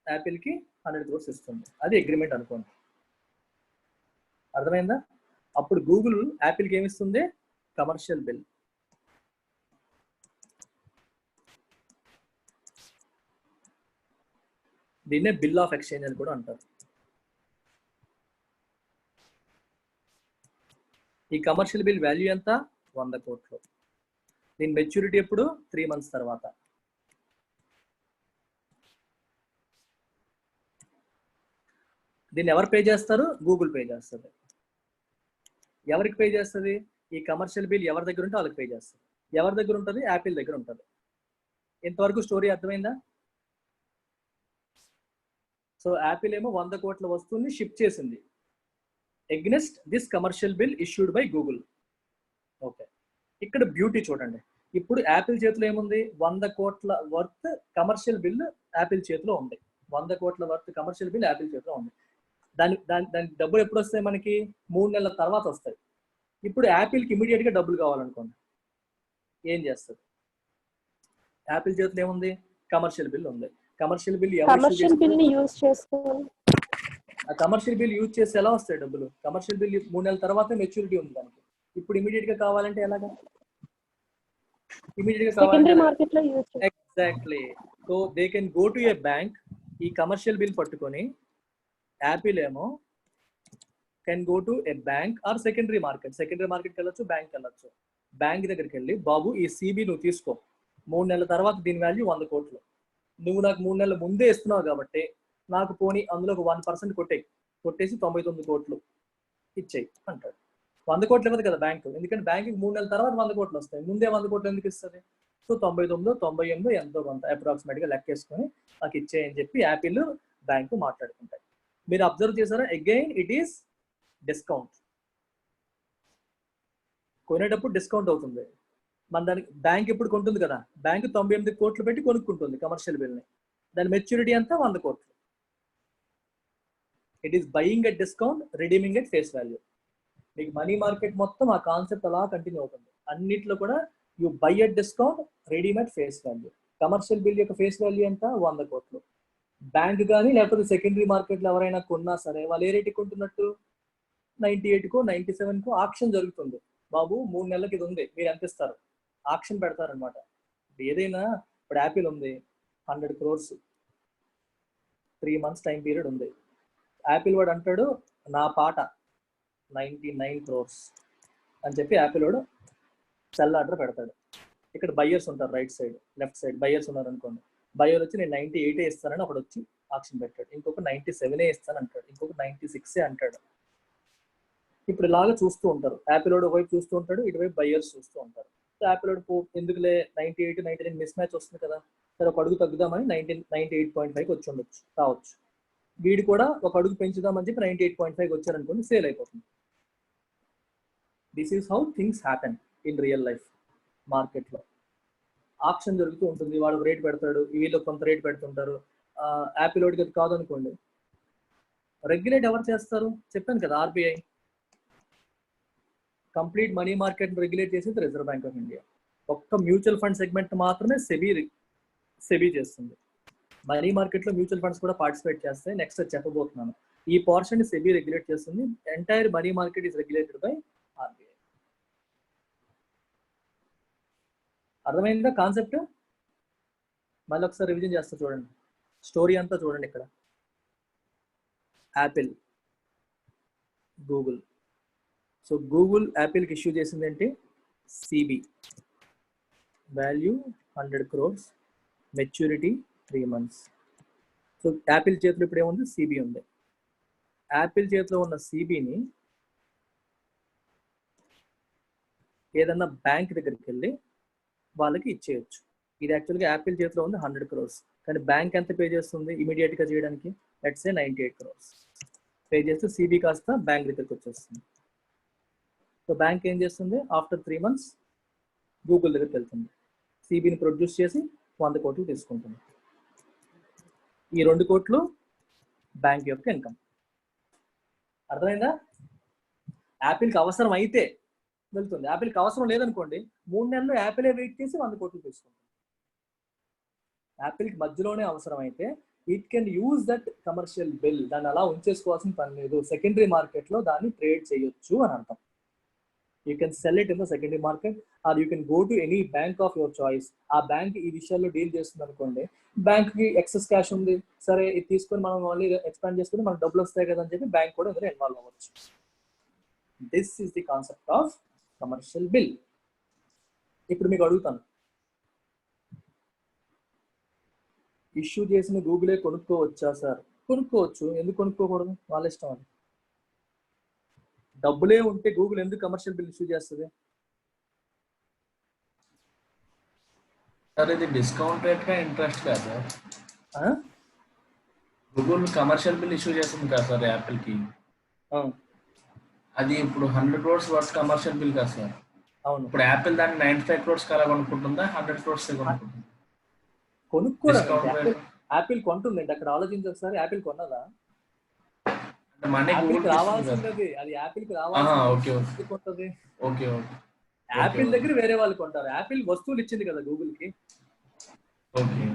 యాపిల్ కి 100 crores ఇస్తుంది. అది అగ్రిమెంట్ అనుకోండి. అర్థమైందా? అప్పుడు గూగుల్ యాపిల్ కి ఏమిస్తుంది? Commercial bill. దీన్నే బిల్ ఆఫ్ ఎక్స్చేంజ్ అని కూడా అంటారు. ఈ కమర్షియల్ బిల్ వాల్యూ ఎంత? 100 కోట్లు. దీని మెచ్యూరిటీ ఎప్పుడు? 3 months తర్వాత. దీన్ని ఎవరు పే చేస్తారు? గూగుల్ పే చేస్తుంది. ఎవరికి పే చేస్తుంది? ఈ కమర్షియల్ బిల్ ఎవరి దగ్గర ఉంటే వాళ్ళకి పే చేస్తుంది. ఎవరి దగ్గర ఉంటుంది? యాపిల్ దగ్గర ఉంటుంది. ఇంతవరకు స్టోరీ అర్థమైందా? సో యాపిల్ ఏమో 100 కోట్ల వస్తువుని షిప్ చేసింది against this commercial bill issued by Google. Okay, ఇక్కడ బ్యూటీ చూడండి. ఇప్పుడు యాపిల్ చేతిలో ఏముంది? 100 కోట్ల వర్త్ కమర్షియల్ బిల్ యాపిల్ చేతిలో ఉంది. 100 కోట్ల వర్త్ కమర్షియల్ బిల్ యాపిల్ చేతిలో ఉంది. దానికి డబ్బులు ఎప్పుడు వస్తాయి? మనకి 3 నెలల తర్వాత వస్తాయి. ఇప్పుడు యాపిల్కి ఇమీడియట్ గా డబ్బులు కావాలనుకోండి, ఏం చేస్తుంది? యాపిల్ చేతిలో ఏముంది? కమర్షియల్ బిల్ ఉంది. కమర్షియల్ బిల్
కమర్షియల్ బిల్ ని యూజ్ చేసుకోవాలి.
ఆ కమర్షియల్ బిల్ యూజ్ చేసి ఎలా వస్తాయి డబ్బులు? కమర్షియల్ బిల్ 3 నెలల తర్వాత మెచ్యూరిటీ ఉంది దానికి. ఇప్పుడు ఇమీడియట్ గా కావాలంటే ఎలాగా? ఇమీడియట్ గా
సెకండరీ
కావాలంటే
మార్కెట్ లో యూజ్ చేసుకోవాలి.
Exactly. So they can go to a bank, ఈ కమర్షియల్ బిల్ పట్టుకొని, యాపిల్ ఏమో can go to a bank or secondary మార్కెట్కి వెళ్ళొచ్చు, బ్యాంక్ వెళ్ళొచ్చు. బ్యాంక్ దగ్గరికి వెళ్ళి, బాబు ఈ సిబి నువ్వు తీసుకో, 3 నెలల తర్వాత దీని వాల్యూ 100 కోట్లు, నువ్వు నాకు 3 నెలల ముందే ఇస్తున్నావు కాబట్టి నాకు పోనీ అందులో ఒక 1% కొట్టేసి 99 కోట్లు ఇచ్చేయి అంటాడు. 100 కోట్లు ఇవ్వదు కదా బ్యాంకు, ఎందుకంటే బ్యాంకుకి 3 నెలల తర్వాత 100 కోట్లు వస్తాయి, ముందే 100 కోట్లు ఎందుకు ఇస్తుంది? సో 99, 98 ఎంతో కొంత అప్రాక్సిమేట్ గా లెక్కేసుకొని నాకు ఇచ్చేయని చెప్పి యాపిల్ బ్యాంకు మాట్లాడుకుంటాయి. మీరు అబ్జర్వ్ చేశారా? Again it is discount. కొనేటప్పుడు డిస్కౌంట్ అవుతుంది. మన దానికి బ్యాంక్ ఎప్పుడు కొంటుంది కదా, బ్యాంక్ 98 కోట్లు పెట్టి కొనుక్కుంటుంది కమర్షియల్ బిల్ని. దాని మెచ్యూరిటీ అంతా 100 కోట్లు. It is buying at discount, redeeming at face value. మీకు మనీ మార్కెట్ మొత్తం ఆ కాన్సెప్ట్ అలా కంటిన్యూ అవుతుంది. అన్నిట్లో కూడా you by at discount, redeem at face value. Commercial bill యొక్క ఫేస్ వాల్యూ ఎంత? 100 కోట్లు. బ్యాంక్ కానీ లేకపోతే సెకండరీ మార్కెట్లో ఎవరైనా కొన్నా సరే వాళ్ళు ఏ రేటుకి కొంటున్నట్టు? 98కో 97కో ఆక్షన్ జరుగుతుంది. బాబు 3 నెలలకి ఇది ఉంది, మీరు ఎంత ఇస్తారు? ఆక్షన్ పెడతారనమాట. ఏదైనా ఇప్పుడు యాపిల్ ఉంది, 100 crores, 3 months టైం పీరియడ్ ఉంది. యాపిల్ వాడు అంటాడు నా పాట 99 crores అని చెప్పి యాపిల్ వాడు సెల్ ఆర్డర్ పెడతాడు. ఇక్కడ బయ్యర్స్ ఉంటారు, right side left side buyers ఉన్నారు అనుకోండి. బయ్యర్ వచ్చి నేను 98 ఇస్తానని ఒకడు వచ్చి ఆక్షన్ పెట్టాడు, ఇంకొక 97 ఇస్తాను అంటాడు, ఇంకొక 96 అంటాడు. ఇప్పుడు ఇలాగా చూస్తూ ఉంటారు. యాపిల్ వాడు ఒకవైపు చూస్తూ ఉంటాడు, ఇటువైపు బయ్యర్స్ చూస్తూ ఉంటారు. యాపిల్ వాడు ఎందుకులే 98, 99 మిస్ మ్యాచ్ వస్తుంది కదా, సరే ఒక అడుగు తగ్గుదామని 98.5 వచ్చి ఉండొచ్చు, రావచ్చు. వీడు కూడా ఒక అడుగు పెంచుదామని చెప్పి 98.5 వచ్చారనుకోండి, సేల్ అయిపోతుంది. This is how things happen in real life. మార్కెట్లో ఆప్షన్ జరుగుతూ ఉంటుంది, వాడు రేట్ పెడతాడు, వీళ్ళు కొంత రేట్ పెడుతుంటారు. యాపిల్ వాడికి అది కాదు అనుకోండి, రెగ్యులేట్ ఎవరు చేస్తారు? చెప్పాను కదా, RBI. Complete money market regulate చేసేది రిజర్వ్ బ్యాంక్ ఆఫ్ ఇండియా. ఒక్క మ్యూచువల్ ఫండ్ సెగ్మెంట్ మాత్రమే సెబీ చేస్తుంది. మనీ మార్కెట్ లో మ్యూచువల్ ఫండ్స్ కూడా పార్టిసిపేట్ చేస్తాయి. నెక్స్ట్ చెప్పబోతున్నాను. ఈ పోర్షన్ సెబీ రెగ్యులేట్ చేస్తుంది. Entire money market is regulated by RBI. అర్థమైందా కాన్సెప్ట్? మళ్ళీ ఒకసారి రివిజన్ చేస్తా చూడండి, స్టోరీ అంతా చూడండి. ఇక్కడ యాపిల్, గూగుల్. సో గూగుల్ యాపిల్కి ఇష్యూ చేసింది ఏంటి? CB, value 100 crores, maturity 3 months. So Apple చేతిలో ఇప్పుడు ఏముంది? సిబి ఉంది. యాపిల్ చేతిలో ఉన్న సిబిని ఏదన్నా బ్యాంక్ దగ్గరికి వెళ్ళి వాళ్ళకి ఇచ్చేయచ్చు. ఇది యాక్చువల్గా యాపిల్ చేతిలో ఉంది 100 crores, కానీ బ్యాంక్ ఎంత పే చేస్తుంది ఇమీడియట్ గా చేయడానికి? లెట్స్ సే 98 crores పే చేస్తే సిబి కాస్త బ్యాంక్ దగ్గరికి వచ్చేస్తుంది. సో బ్యాంక్ ఏం చేస్తుంది? ఆఫ్టర్ 3 months గూగుల్ దగ్గరికి వెళ్తుంది, సిబిని ప్రొడ్యూస్ చేసి 100 కోట్లు తీసుకుంటుంది. ఈ 2 కోట్లు బ్యాంక్ యొక్క ఇన్కమ్. అర్థమైందా? యాపిల్కి అవసరం అయితే వెళ్తుంది, యాపిల్కి అవసరం లేదనుకోండి 3 నెలలు యాపిలే వెయిట్ చేసి 100 కోట్లు తీసుకుంటుంది. యాపిల్కి మధ్యలోనే అవసరం అయితే it can use that commercial bill, దాన్ని అలా ఉంచేసుకోవాల్సిన పని లేదు, సెకండరీ మార్కెట్లో దాన్ని ట్రేడ్ చేయొచ్చు అని అర్థం. You can sell it in the secondary market or you can go to any bank of your choice. ఆ బ్యాంక్ ఈ విషయాల్లో డీల్ చేస్తుంది అనుకోండి, బ్యాంక్ కి ఎక్సెస్ క్యాష్ ఉంది, సరే ఇది తీసుకొని మనం మళ్ళీ ఎక్స్పాండ్ చేసుకుని మనకు డబ్బులు వస్తాయి కదా అని చెప్పి బ్యాంక్ కూడా ఇందులో ఇన్వాల్వ్ అవ్వచ్చు. This is the concept of commercial bill. ఇప్పుడు మీకు అడుగుతాను, ఇష్యూ చేసిన గూగులే కొనుక్కోవచ్చా సార్? కొనుక్కోవచ్చు, ఎందుకు కొనుక్కోకూడదు? వాళ్ళ ఇష్టం అది. డబ్బులే ఉంటే గూగుల్ ఎందుకు కమర్షియల్ బిల్ ఇష్యూ చేస్తుంది?
సార్ ఇది డిస్కౌంట్ రేట్ గా ఇంట్రెస్ట్ కదా sir? Google commercial bill issue చేస్తుంది కదా సార్ యాపిల్ కి, అది ఇప్పుడు 100 crores వర్త్ కమర్షియల్ బిల్ కదా సార్?
అవును.
ఇప్పుడు యాపిల్ దాన్ని 95 crores అలా కొనుక్కుంటుందా 100 crores కొనుక్కుంటుందా?
కొనుక్కోవడం
డిస్కౌంట్
యాపిల్
రేట్
యాపిల్ కొంటుందండి. అక్కడ ఆలోచించి ఒకసారి యాపిల్ కొన్నదా?
అంటే మనీ
యాపిల్ కి
గూగుల్ ఇస్తుంది
రావాల్సింది
కదా.
అది. అది యాపిల్ కి
ఆహా,
రావాల్సింది.
ఓకే ఓకే
ఎందుకు కొంటది?
ఓకే ఓకే ఓకే
యాపిల్ దగ్గర వేరే వాళ్ళు కొంటారు. యాపిల్ వస్తువులు ఇచ్చింది కదా గూగుల్ కి.
ఓకే.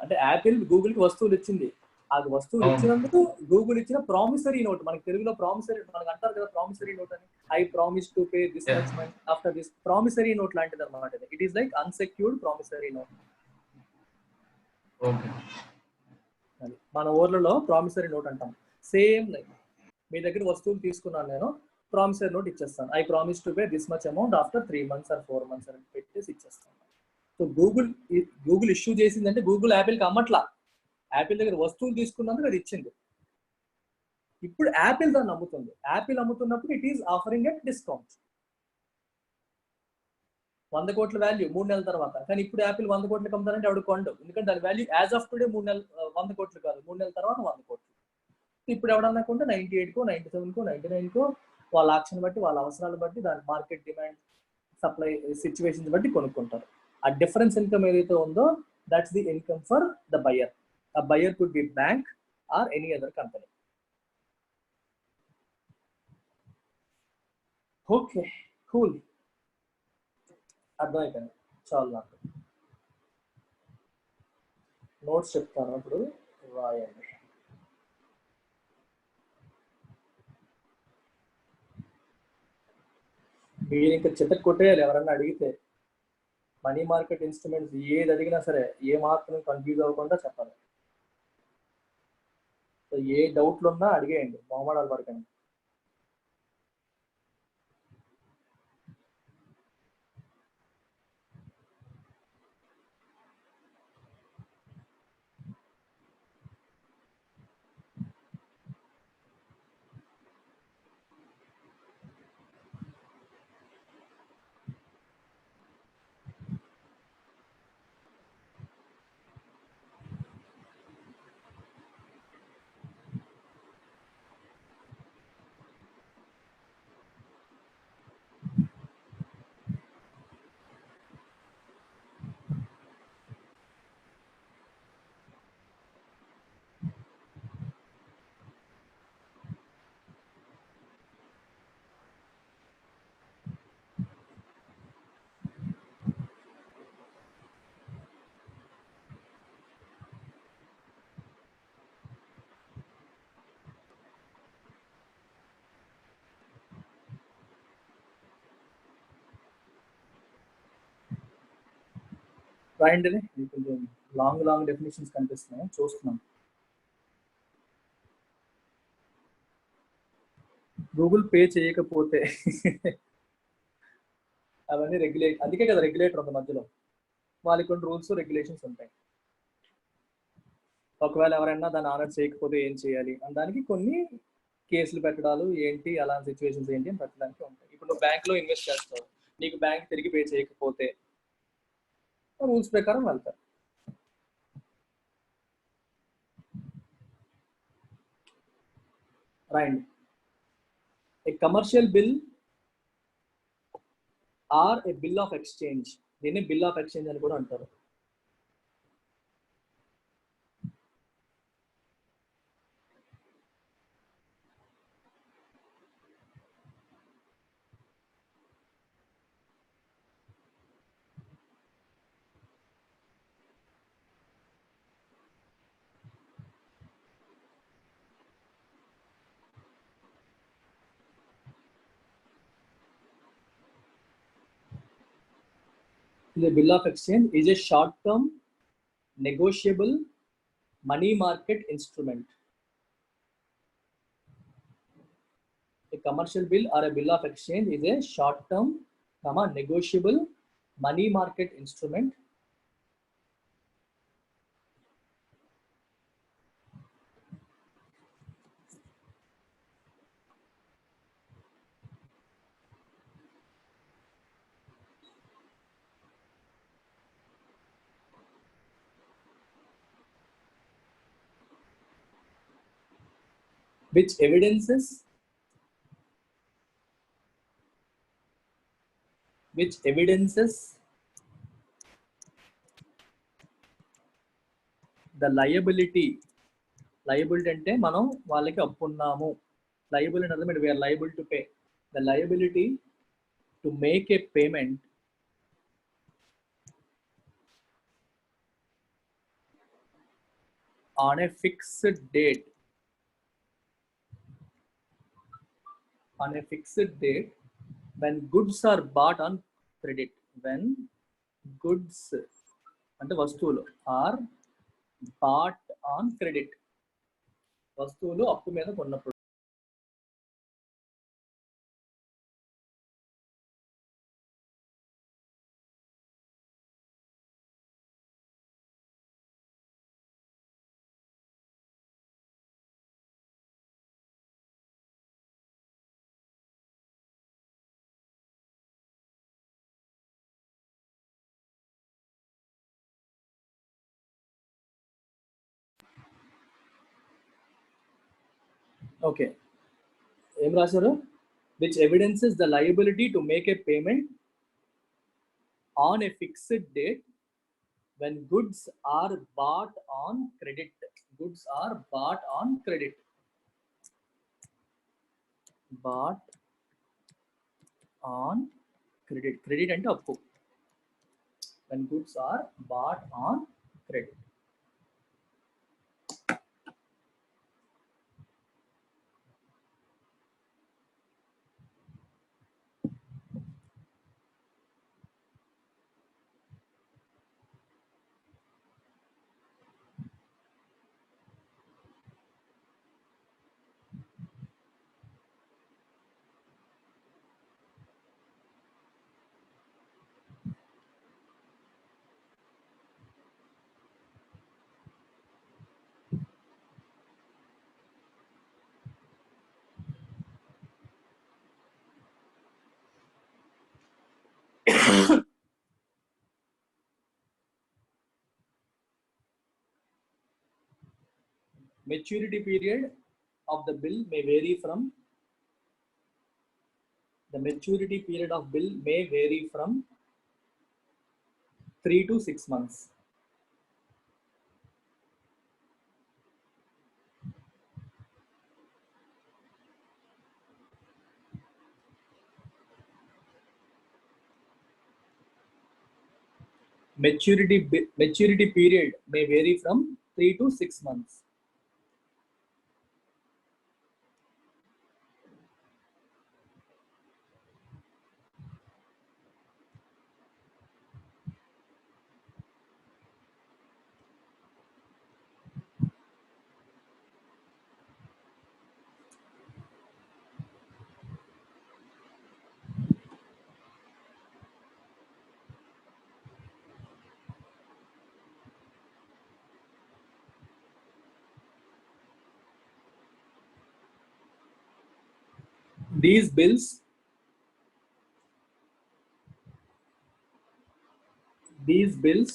అంటే యాపిల్ గూగుల్ కి వస్తువులు ఇచ్చింది. ఆ వస్తువులు
అవును.
ఇచ్చినందుకు గూగుల్ ఇచ్చిన ప్రామిసరీ నోట్, మనకి తెలుగులో ప్రామిసరీ మనకు అంటారు కదా ప్రామిసరీ నోట్ అని. I promise to pay this
Yeah.
Much money after this. Promissory note లాంటిది అనమాట. It is like unsecured promissory note.
Okay.
అది మన ఊర్లలో ప్రామిసరీ నోట్ అంటాం. సేమ్ లైక్ మీ దగ్గర వస్తువులు తీసుకున్నాను నేను, ప్రామిసరీ నోట్ ఇచ్చేస్తాను. I promise to pay this much amount after 3 months or 4 months అని పెట్టేసి ఇచ్చేస్తాను. సో గూగుల్ ఇష్యూ చేసిందంటే గూగుల్ యాపిల్కి అమ్మట్లా. యాపిల్ దగ్గర వస్తువులు తీసుకున్నందుకు అది ఇచ్చింది. ఇప్పుడు యాపిల్ దాన్ని అమ్ముతుంది. యాపిల్ అమ్ముతున్నప్పుడు it is offering at discount. 100 కోట్ల వాల్యూ 3 నెలల తర్వాత. కానీ ఇప్పుడు యాపిల్ 100 కోట్లకి అమ్ముతారంటే ఎవడు కొండు. ఎందుకంటే దాని వాల్యూ యాజ్ ఆఫ్ టుడే 100 కోట్లు కాదు, 3 నెలల తర్వాత 100 కోట్లు. ఇప్పుడు ఎవడన్నా కొంటే 98కో 97కో 99కో వాళ్ళ ఆక్షన్ బట్టి, వాళ్ళ అవసరాలు బట్టి, దాని మార్కెట్ డిమాండ్ సప్లై సిచ్యువేషన్స్ బట్టి కొనుక్కుంటారు. ఆ డిఫరెన్స్ ఇన్కమ్ ఏదైతే ఉందో that's the income for the buyer. ఆ buyer could be bank or any other company. Okay, cool, అర్థమైపోయింది. చాలు, నాకు నోట్స్ చెప్తాను ఇప్పుడు, రాయండి. మీరు ఇంకా చిత్త కొట్టేయాలి ఎవరన్నా అడిగితే. మనీ మార్కెట్ ఇన్స్ట్రుమెంట్స్ ఏది అడిగినా సరే ఏ మాత్రం కన్ఫ్యూజ్ అవ్వకుండా చెప్పాలి. సో ఏ డౌట్లు ఉన్నా అడిగేయండి, మొహమాటాలు పడకండి. రాయండి. కొంచెం లాంగ్ డెఫినేషన్స్ కనిపిస్తున్నాయి, చూస్తున్నాం. గూగుల్ పే చేయకపోతే అవన్నీ రెగ్యులేట్, అందుకే కదా రెగ్యులేటర్ ఉంది మధ్యలో. వాళ్ళకి కొన్ని రూల్స్ రెగ్యులేషన్స్ ఉంటాయి. ఒకవేళ ఎవరైనా దాన్ని ఆనర్ చేయకపోతే ఏం చేయాలి అని దానికి కొన్ని కేసులు పెట్టడాలు ఏంటి, అలాంటి సిచ్యువేషన్స్ ఏంటి అని పెట్టడానికి ఉంటాయి. ఇప్పుడు నువ్వు బ్యాంక్ లో ఇన్వెస్ట్ చేస్తావు, నీకు బ్యాంక్ తిరిగి పే చేయకపోతే రూల్స్ ప్రకారం వెళ్తారు. Right. A commercial bill or a bill of exchange, దీన్ని బిల్ ఆఫ్ ఎక్స్చేంజ్ అని కూడా అంటారు. The bill of exchange is a short-term negotiable money market instrument. A commercial bill or a bill of exchange is a short-term, negotiable money market instrument which evidences which evidences the liability అంటే మనం వాళ్ళకి అప్పు ఉన్నాము. Liable అంటే అర్థం we are liable to pay. The liability to make a payment on a fixed date when goods are bought on credit. When goods అంటే వస్తువులు are bought on credit, వస్తువులు అప్పు మీద కొన్నప్పుడు. ఓకే, ఏం రాశారు? which evidences the liability to make a payment on a fixed date when goods are bought on credit. Goods are bought on credit. Bought on credit. Credit అంటే అప్పు. When goods are bought on credit. Maturity period of the bill may vary from 3 to 6 months. Maturity period may vary from 3 to 6 months. These bills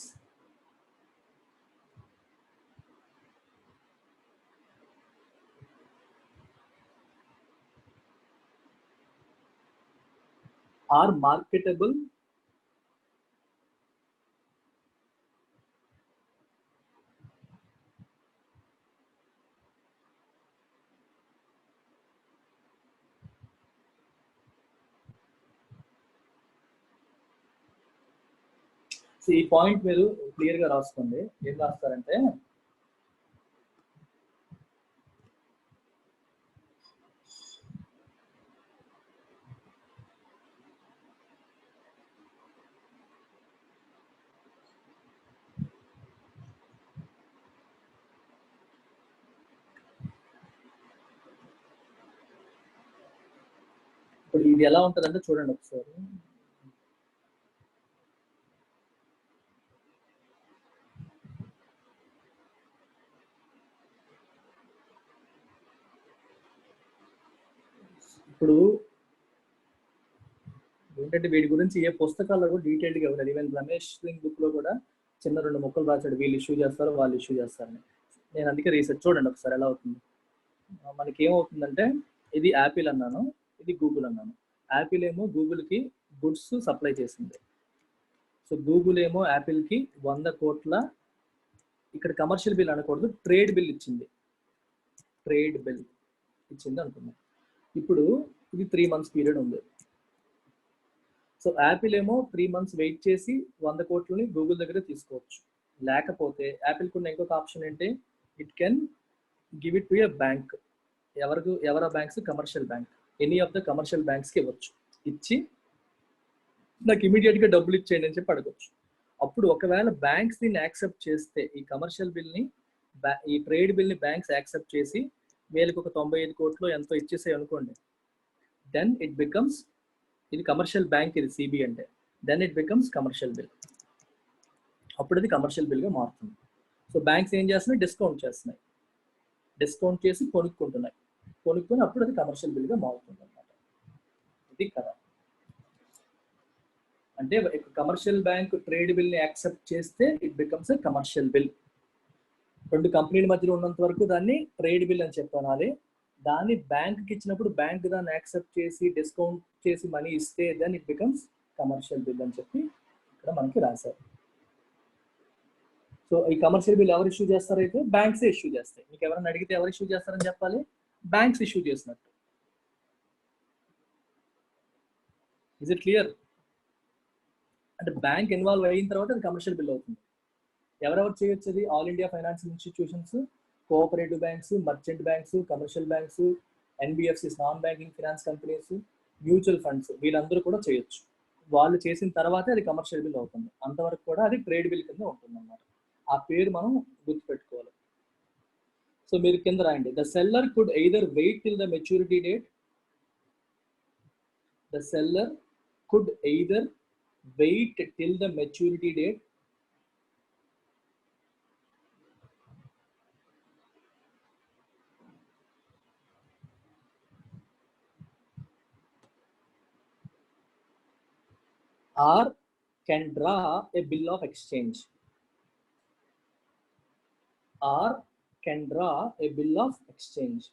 are marketable ఈ point మీరు clear గా రాసుకోండి. ఏం రాస్తారంటే ఇప్పుడు ఇది ఎలా ఉంటుందంటే చూడండి ఒకసారి. ఇప్పుడు ఏంటంటే వీటి గురించి ఏ పుస్తకాల్లో కూడా డీటెయిల్గా ఇవ్వలేదు. ఈవెన్ రమేష్ సింగ్ బుక్ లో కూడా చిన్న 2 ముక్కలు రాశాడు, వీళ్ళు ఇష్యూ చేస్తారు వాళ్ళు ఇష్యూ చేస్తారని. నేను అందుకే రీసెర్చ్ చూడండి ఒకసారి ఎలా అవుతుంది. మనకి ఏమవుతుందంటే ఇది యాపిల్ అన్నాను, ఇది గూగుల్ అన్నాను. యాపిల్ ఏమో గూగుల్ కి గుడ్స్ సప్లై చేసింది. సో గూగుల్ ఏమో యాపిల్కి 100 కోట్ల, ఇక్కడ కమర్షియల్ బిల్ అనకూడదు, ట్రేడ్ బిల్ ఇచ్చింది. ట్రేడ్ బిల్ ఇచ్చింది అనుకున్నాం. ఇప్పుడు ఇది 3 months పీరియడ్ ఉంది. సో యాపిల్ ఏమో 3 months వెయిట్ చేసి 100 కోట్లని గూగుల్ దగ్గర తీసుకోవచ్చు. లేకపోతే యాపిల్కి ఉన్న ఇంకొక ఆప్షన్ ఏంటి, it can give it to a bank. ఎవరి banks? Commercial bank. Any of the commercial బ్యాంక్స్కి ఇవ్వచ్చు. ఇచ్చి నాకు ఇమీడియట్గా డబ్బులు ఇచ్చేయండి అని చెప్పి అడగచ్చు. అప్పుడు ఒకవేళ బ్యాంక్స్ దీన్ని యాక్సెప్ట్ చేస్తే, ఈ కమర్షియల్ బిల్ని, ఈ ట్రేడ్ బిల్ని బ్యాంక్స్ యాక్సెప్ట్ చేసి వీళ్ళకి ఒక 95 కోట్లు ఎంతో ఇచ్చేసాయి అనుకోండి, దెన్ ఇట్ బికమ్స్, ఇది కమర్షియల్ బ్యాంక్, ఇది సిబి అంటే, then it becomes commercial bill. అప్పుడు అది కమర్షియల్ బిల్గా మారుతుంది. సో బ్యాంక్స్ ఏం చేస్తున్నాయి? డిస్కౌంట్ చేస్తున్నాయి. డిస్కౌంట్ చేసి కొనుక్కుంటున్నాయి. కొనుక్కొని అప్పుడు అది కమర్షియల్ బిల్గా మారుతుంది అన్నమాట. ఇది కదా. అంటే కమర్షియల్ బ్యాంక్ ట్రేడ్ బిల్ని యాక్సెప్ట్ చేస్తే it becomes a commercial bill. 2 కంపెనీల మధ్యలో ఉన్నంత వరకు దాన్ని ట్రేడ్ బిల్ అని చెప్పాలి. దాన్ని బ్యాంక్కి ఇచ్చినప్పుడు బ్యాంక్ దాన్ని యాక్సెప్ట్ చేసి డిస్కౌంట్ చేసి మనీ ఇస్తే then it becomes commercial bill అని చెప్పి ఇక్కడ మనకి రాశారు. సో ఈ కమర్షియల్ బిల్ ఎవరు ఇష్యూ చేస్తారైతే బ్యాంక్స్ ఇష్యూ చేస్తాయి. మీకు ఎవరైనా అడిగితే ఎవరు ఇష్యూ చేస్తారని చెప్పాలి? బ్యాంక్స్ ఇష్యూ చేసినట్టు. Is it clear? అంటే బ్యాంక్ ఇన్వాల్వ్ అయిన తర్వాత అది కమర్షియల్ బిల్ అవుతుంది. ఎవరెవరు చేయొచ్చు అది? All India financial institutions, cooperative banks, merchant banks, commercial banks, NBFCs, non banking finance companies, mutual funds, వీళ్ళందరూ కూడా చేయొచ్చు. వాళ్ళు చేసిన తర్వాతే అది కమర్షియల్ బిల్ అవుతుంది. అంతవరకు కూడా అది ట్రేడ్ బిల్ కింద ఉంటుంది అన్నమాట. ఆ పేరు మనం గుర్తుపెట్టుకోవాలి. సో మీరు కింద రాయండి, the seller could either wait till the maturity date. The seller could either wait till the maturity date or can draw a bill of exchange, or can draw a bill of exchange.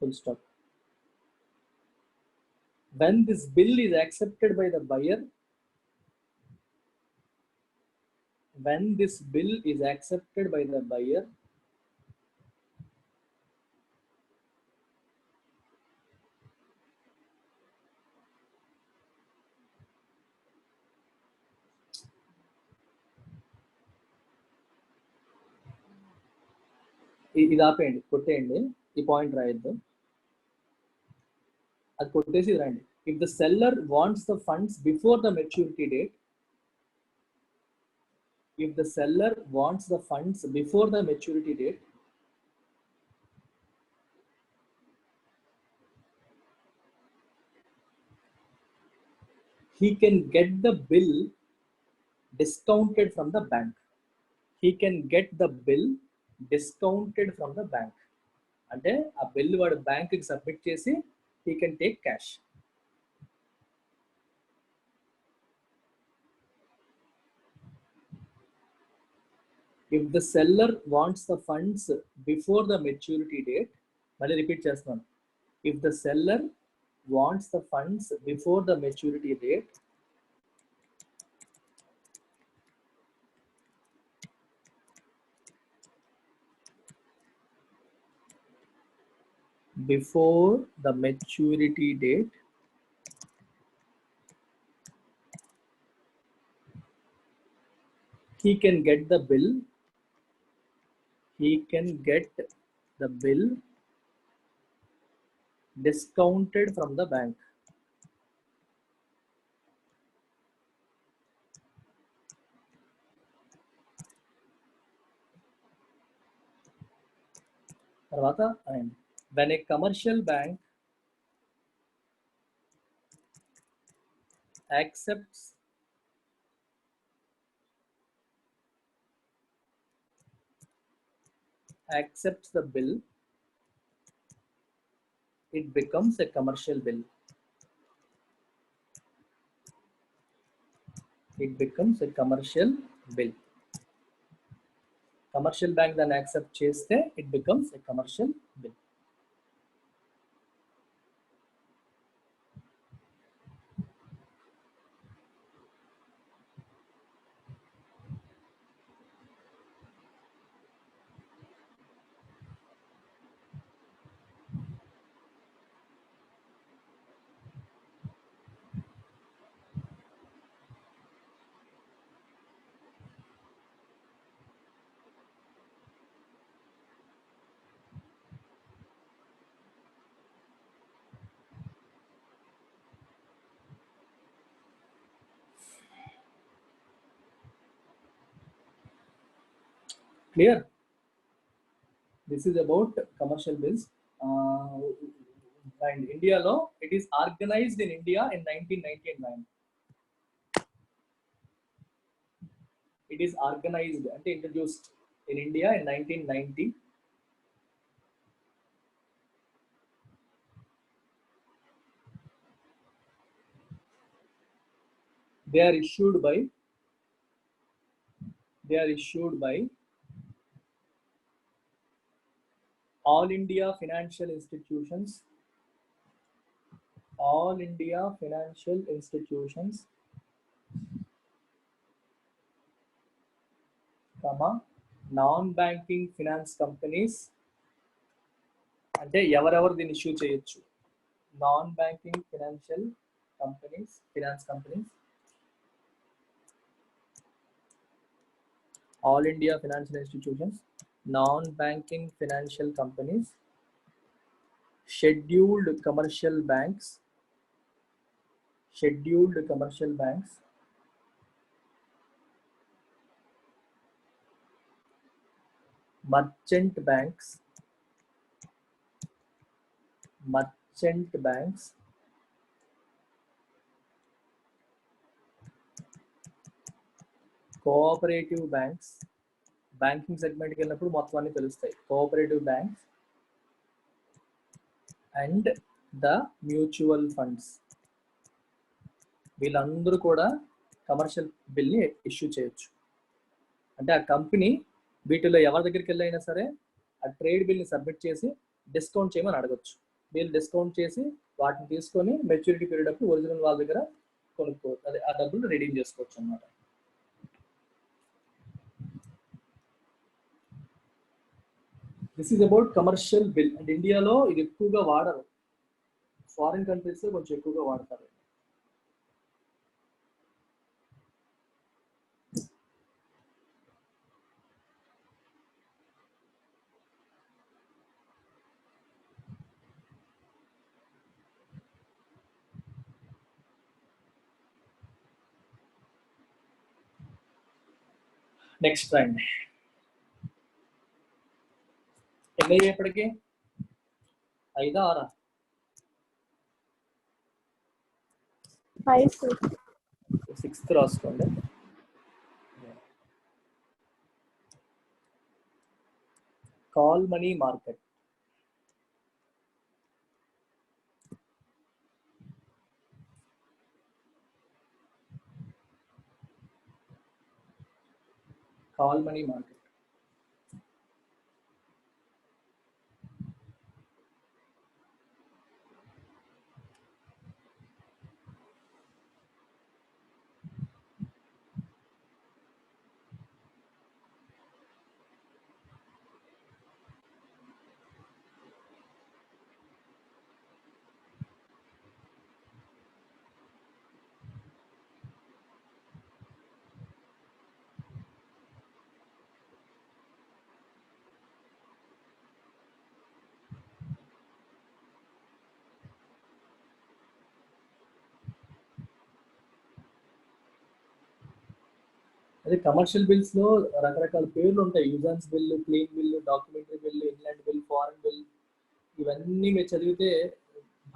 Full stop. When this bill is accepted by the buyer, when this bill is accepted by the buyer, ఇది ఆపేయండి, కొట్టేయండి, ఈ point రాయొద్దు, అది కొట్టేసి రండి. If the seller wants the funds before the maturity date, if the seller wants the funds before the maturity date, he can get the bill discounted from the bank. He can get the bill discounted from the bank. అంటే ఆ bill వాడు బ్యాంక్కి submit చేసి he can take cash. If the seller wants the funds before the maturity date, మళ్ళీ repeat చేస్తున్నాను, if the seller wants the funds before the maturity date, before the maturity date, he can get the bill, he can get the bill discounted from the bank. తర్వాత when a commercial bank accepts the bill, it becomes a commercial bill. It becomes a commercial bill. Commercial bank దాన్ని accept చేస్తే it becomes a commercial bill. Clear? This is about commercial bills. And India law, it is organized in India in 1999. It is organized and introduced in India in 1990. They are issued by All India Financial Institutions, non-banking finance companies. అంటే ఎవరెవరు దీన్ని issue చేయొచ్చు? Non-banking finance companies, All India Financial Institutions, non-banking financial companies, scheduled commercial banks, merchant banks, cooperative banks. Banking సెగ్మెంట్కి వెళ్ళినప్పుడు మొత్తం అన్ని తెలుస్తాయి. Cooperative banks and the mutual funds, వీళ్ళందరూ కూడా కమర్షియల్ బిల్ని ఇష్యూ చేయొచ్చు. అంటే ఆ కంపెనీ వీటిలో ఎవరి దగ్గరికి వెళ్ళైనా సరే ఆ ట్రేడ్ బిల్ని సబ్మిట్ చేసి డిస్కౌంట్ చేయమని అడగొచ్చు. వీళ్ళు డిస్కౌంట్ చేసి వాటిని తీసుకొని మెచ్యూరిటీ పీరియడ్ అప్పుడు ఒరిజినల్ వాళ్ళ దగ్గర కొనుక్కోవచ్చు, అదే ఆ డబ్బులు రిడీమ్ చేసుకోవచ్చు అన్నమాట. This is about commercial bill. And ఇండియాలో ఇది ఎక్కువగా వాడరు, ఫారిన్ కంట్రీస్ లో కొంచెం ఎక్కువగా వాడతారు. నెక్స్ట్ రండి. ఎన్ని అయ్యేప్పటికి 5 6 6th రాసుకోండి. Call money market. అదే కమర్షియల్ బిల్స్ లో రకరకాల పేర్లు ఉంటాయి. Usance bill, clean bill, documentary bill, inland bill, foreign bill, ఇవన్నీ మీరు చదివితే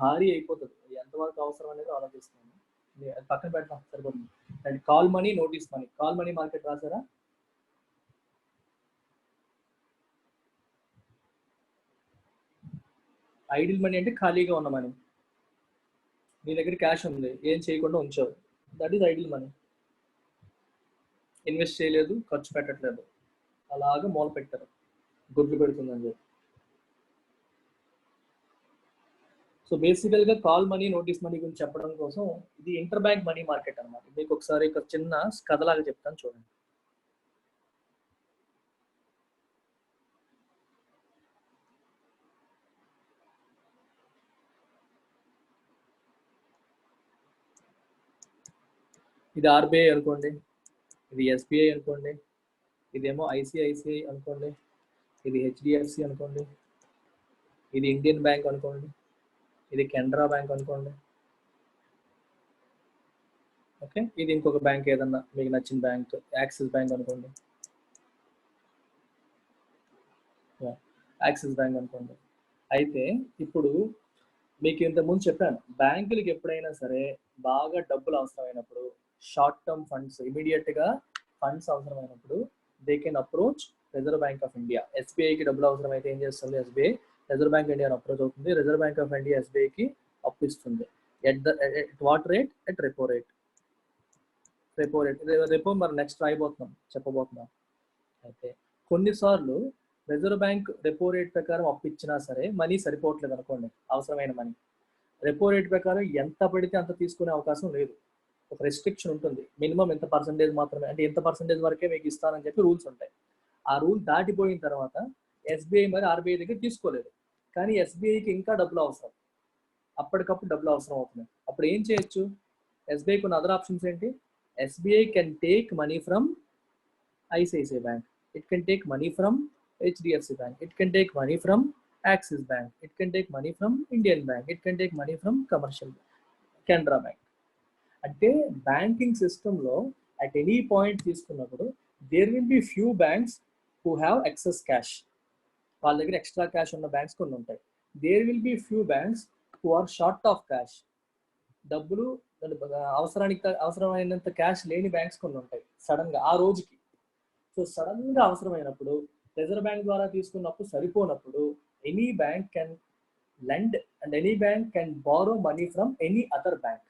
భారీ అయిపోతుంది. ఎంతవరకు అవసరం అనేది ఆలోచిస్తున్నాను. అది పక్కన పెట్టడం సరిపోతుంది. And call money, notice money. Call money market రాసారా? ఐడిల్ మనీ అంటే ఖాళీగా ఉన్న మనీ. నీ దగ్గర క్యాష్ ఉంది, ఏం చేయకుండా ఉంచావు, that is idle money. Invest చేయలేదు, ఖర్చు పెట్టట్లేదు. అలాగే మూల పెట్టారు గుడ్లు పెడుతుందని చెప్పి. సో బేసికల్ గా కాల్ మనీ నోటీస్ మనీ గురించి చెప్పడం కోసం ఇది ఇంటర్ బ్యాంక్ మనీ మార్కెట్ అన్నమాట. మీకు ఒకసారి ఒక చిన్న కథలాగా చెప్తాను చూడండి. ఇది ఆర్బీఐ అనుకోండి, ఇది ఎస్బీఐ అనుకోండి, ఇదేమో ఐసిఐసిఐ అనుకోండి, ఇది హెచ్డిఎఫ్సి అనుకోండి, ఇది ఇండియన్ బ్యాంక్ అనుకోండి, ఇది కెనరా బ్యాంక్ అనుకోండి. ఓకే, ఇది ఇంకొక బ్యాంక్ ఏదన్నా మీకు నచ్చిన బ్యాంక్, యాక్సిస్ బ్యాంక్ అనుకోండి, యాక్సిస్ బ్యాంక్ అనుకోండి. అయితే ఇప్పుడు మీకు ఇంతకుముందు చెప్పాను, బ్యాంకులకి ఎప్పుడైనా సరే బాగా డబ్బులు అవసరమైనప్పుడు, షార్ట్ టర్మ్ ఫండ్స్, ఇమీడియట్ గా ఫండ్స్ అవసరమైనప్పుడు they can approach Reserve bank of India. ఎస్బీఐకి డబ్బులు అవసరమైతే ఏం చేస్తుంది ఎస్బీఐ? రిజర్వ్ బ్యాంక్ ఇండియాని అప్రోచ్ అవుతుంది. రిజర్వ్ బ్యాంక్ ఆఫ్ ఇండియా ఎస్బీఐకి అప్పు ఇస్తుంది. At what rate? At repo rate. Repo rate, repo మరి నెక్స్ట్ చెప్పబోతున్నాం. అయితే కొన్నిసార్లు రిజర్వ్ బ్యాంక్ రెపో రేట్ ప్రకారం అప్పు ఇచ్చినా సరే మనీ సరిపోవట్లేదు అనుకోండి, అవసరమైన మనీ. రెపో రేట్ ప్రకారం ఎంత పడితే అంత తీసుకునే అవకాశం లేదు. ఒక రెస్ట్రిక్షన్ ఉంటుంది, మినిమం ఎంత పర్సంటేజ్ మాత్రమే, అంటే ఎంత పర్సంటేజ్ వరకే మీకు ఇస్తానని చెప్పి రూల్స్ ఉంటాయి. ఆ రూల్ దాటిపోయిన తర్వాత ఎస్బీఐ మరి ఆర్బీఐ దగ్గర తీసుకోలేదు, కానీ ఎస్బీఐకి ఇంకా డబ్బులు అవసరం, అప్పటికప్పుడు డబ్బులు అవసరం అవుతున్నాయి. అప్పుడు ఏం చేయొచ్చు? ఎస్బీఐకి ఉన్న అదర్ ఆప్షన్స్ ఏంటి? SBI can take money from ICICI bank, it can take money from HDFC bank, it can take money from Axis bank, it can take money from Indian bank, it can take money from commercial Canara bank. అంటే banking సిస్టంలో at any point తీసుకున్నప్పుడు there will be few banks who have excess cash, వాళ్ళ దగ్గర extra cash ఉన్న banks కొన్ని ఉంటాయి. There will be few banks who are short of cash, డబ్బులు అవసరమైనంత క్యాష్ లేని బ్యాంక్స్ కొన్ని ఉంటాయి సడన్ గా ఆ రోజుకి. సో సడన్ గా అవసరమైనప్పుడు రిజర్వ్ బ్యాంక్ ద్వారా తీసుకున్నప్పుడు సరిపోనప్పుడు any bank can lend and any bank can borrow money from any other bank.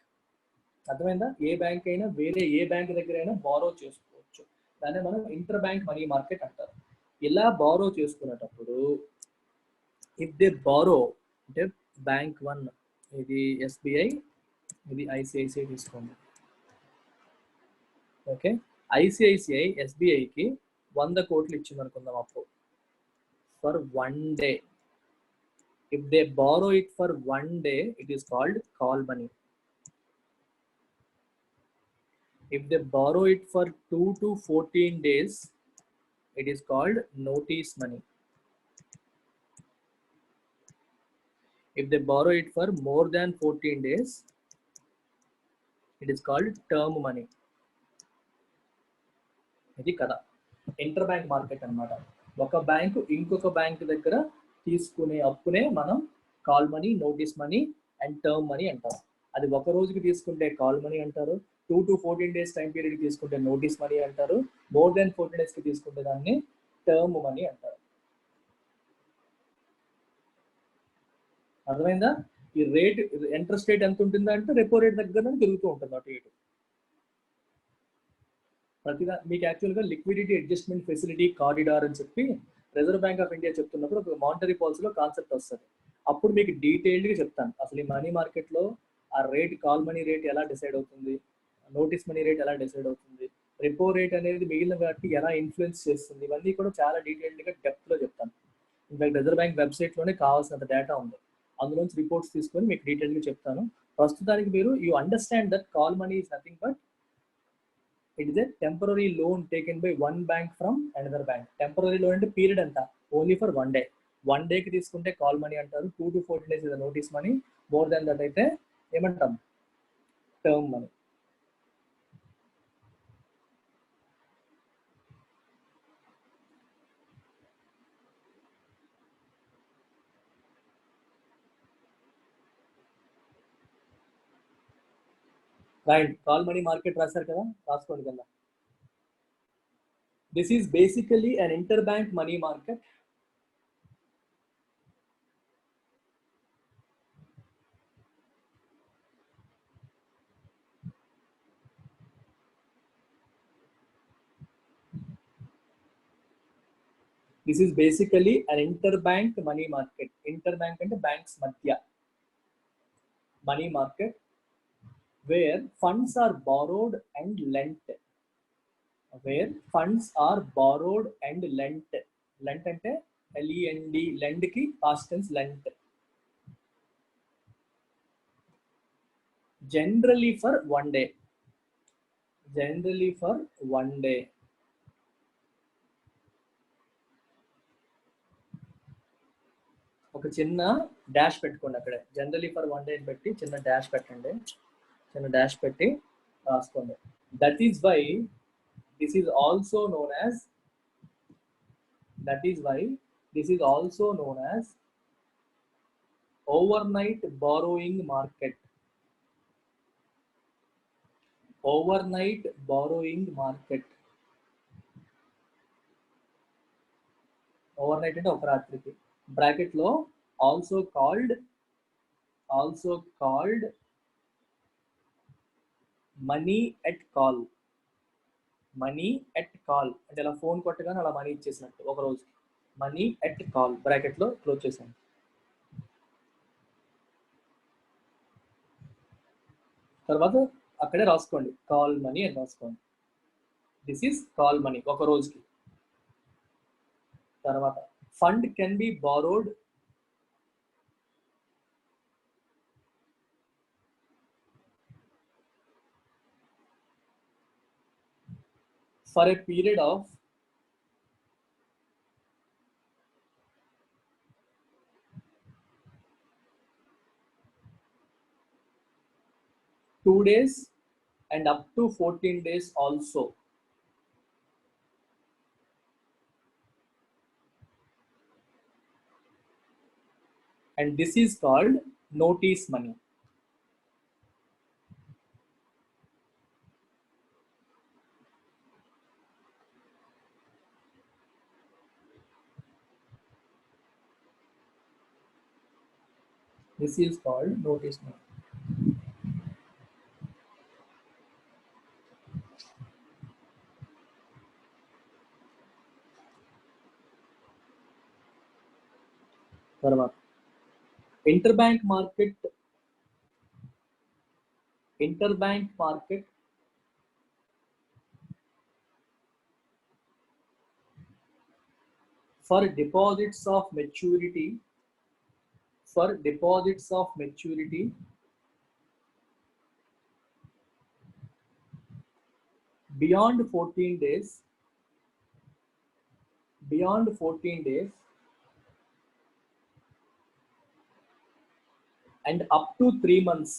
అర్థమైందా? ఏ బ్యాంక్ అయినా వేరే ఏ బ్యాంక్ దగ్గర అయినా బారో చేసుకోవచ్చు. దాన్ని మనం ఇంటర్ బ్యాంక్ మనీ మార్కెట్ అంటారు. ఇలా బారో చేసుకునేటప్పుడు ఇఫ్ దే బారో, అంటే బ్యాంక్ 1 ఇది ఎస్బీఐ, ఇది ఐసిఐసిఐ తీసుకోండి. ఓకే, ఐసిఐసిఐ ఎస్బీఐకి 100 కోట్లు ఇచ్చింది అనుకుందాం అప్పు for 1 day. If they borrow it for 1 day it is called call money. If they borrow it for 2 to 14 days, it is called notice money. If they borrow it for more than 14 days, it is called term money. ఇది కదా inter bank market అన్నమాట. ఒక bank ఇంకొక bank దగ్గర తీసుకునే అప్పునే మనం call money, notice money and term money అంటాం. అది ఒక రోజుకి తీసుకుంటే కాల్ మనీ అంటారు, 2 to 14 days టైం పీరియడ్ తీసుకుంటే నోటీస్ మనీ అంటారు, మోర్ దెన్ 14 days కి తీసుకుంటే దాన్ని టర్మ్ మనీ అంటారు. అర్థమైందా? ఈ రేట్ ఇంట్రెస్ట్ రేట్ ఎంత ఉంటుందా అంటే రెపో రేట్ దగ్గర తిరుగుతూ ఉంటుంది అటు ఇటు. ప్రతిదా మీకు యాక్చువల్గా లిక్విడిటీ అడ్జస్ట్మెంట్ ఫెసిలిటీ కారిడార్ అని చెప్పి రిజర్వ్ బ్యాంక్ ఆఫ్ ఇండియా చెప్తున్నప్పుడు ఒక మానిటరీ పాలసీలో కాన్సెప్ట్ వస్తుంది. అప్పుడు మీకు డీటెయిల్డ్గా చెప్తాను అసలు ఈ మనీ మార్కెట్లో ఆ రేట్, కాల్ మనీ రేట్ ఎలా డిసైడ్ అవుతుంది, నోటీస్ మనీ రేట్ ఎలా డిసైడ్ అవుతుంది, రెపో రేట్ అనేది మిగిలిన వాటికి ఎలా ఇన్ఫ్లుయెన్స్ చేస్తుంది, ఇవన్నీ కూడా చాలా డీటెయిల్డ్గా డెప్త్లో చెప్తాను. ఇన్ఫాక్ట్ రిజర్వ్ బ్యాంక్ వెబ్సైట్లోనే కావాల్సినంత డేటా ఉంది, అందులోంచి రిపోర్ట్స్ తీసుకొని మీకు డీటెయిల్గా చెప్తాను. ప్రస్తుతానికి మీరు you understand that call money is nothing but it is a temporary loan taken by one bank from another bank. Temporary loan అంటే పీరియడ్ అంతా ఓన్లీ ఫర్ 1 day. 1 dayకి తీసుకుంటే కాల్ మనీ అంటారు, 2 to 14 days is notice money, more than that అయితే ఏమంటాం? Term money. Right, call money market రాశారు కదా, రాసుకోండి కదా. This is basically an inter bank money market. This is basically an inter bank money market. Inter bank అంటే banks మధ్య money market where funds are borrowed and lent. Where funds are borrowed and lent. Lent అంటే LEND, lend కి past tense lent. Generally for 1 day. Generally for 1 day. ఒక చిన్న dash పెట్టుకోండి అక్కడ. Generally for 1 day అని పెట్టి చిన్న డాష్ పెట్టండి. చిన్న డాష్ పెట్టి రాసుకోండి. That is why this is also known as overnight borrowing market. Overnight borrowing market. Overnight అంటే ఒక రాత్రికి. బ్రాకెట్ లో also called money at call. Money at call అంటే ఇలా ఫోన్ కొట్టగానే అలా మనీ ఇచ్చేసినట్టు ఒక రోజు. మనీ ఎట్ కాల్ బ్రాకెట్ లో క్లోజ్ చేశాను. తర్వాత అక్కడే రాసుకోండి కాల్ మనీ అని రాసుకోండి. దిస్ ఈస్ కాల్ మనీ ఒక రోజుకి. తర్వాత fund can be borrowed for a period of 2 days and up to 14 days also. And this is called notice money. This is called notice money. తర్వాత interbank market for deposits of maturity beyond 14 days and up to 3 months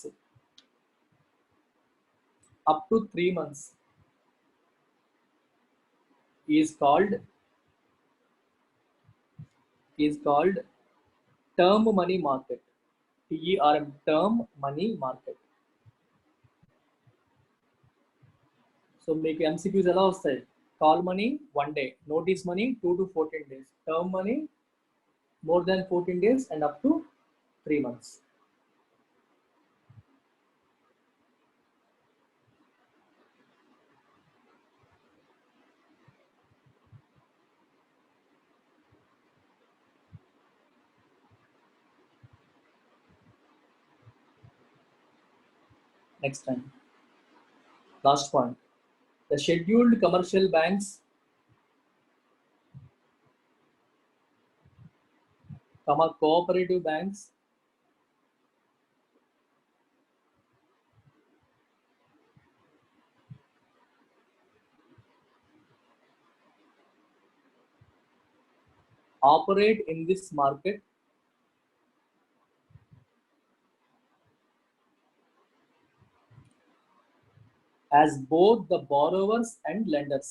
is called term money market. TERM, term money market. So మీకు MCQs ఎలా వస్తాయి? Call money 1 day, notice money 2 to 14 days, term money more than 14 days and up to 3 months. Next time, last point, the scheduled commercial banks cooperative banks operate in this market as both the borrowers and lenders.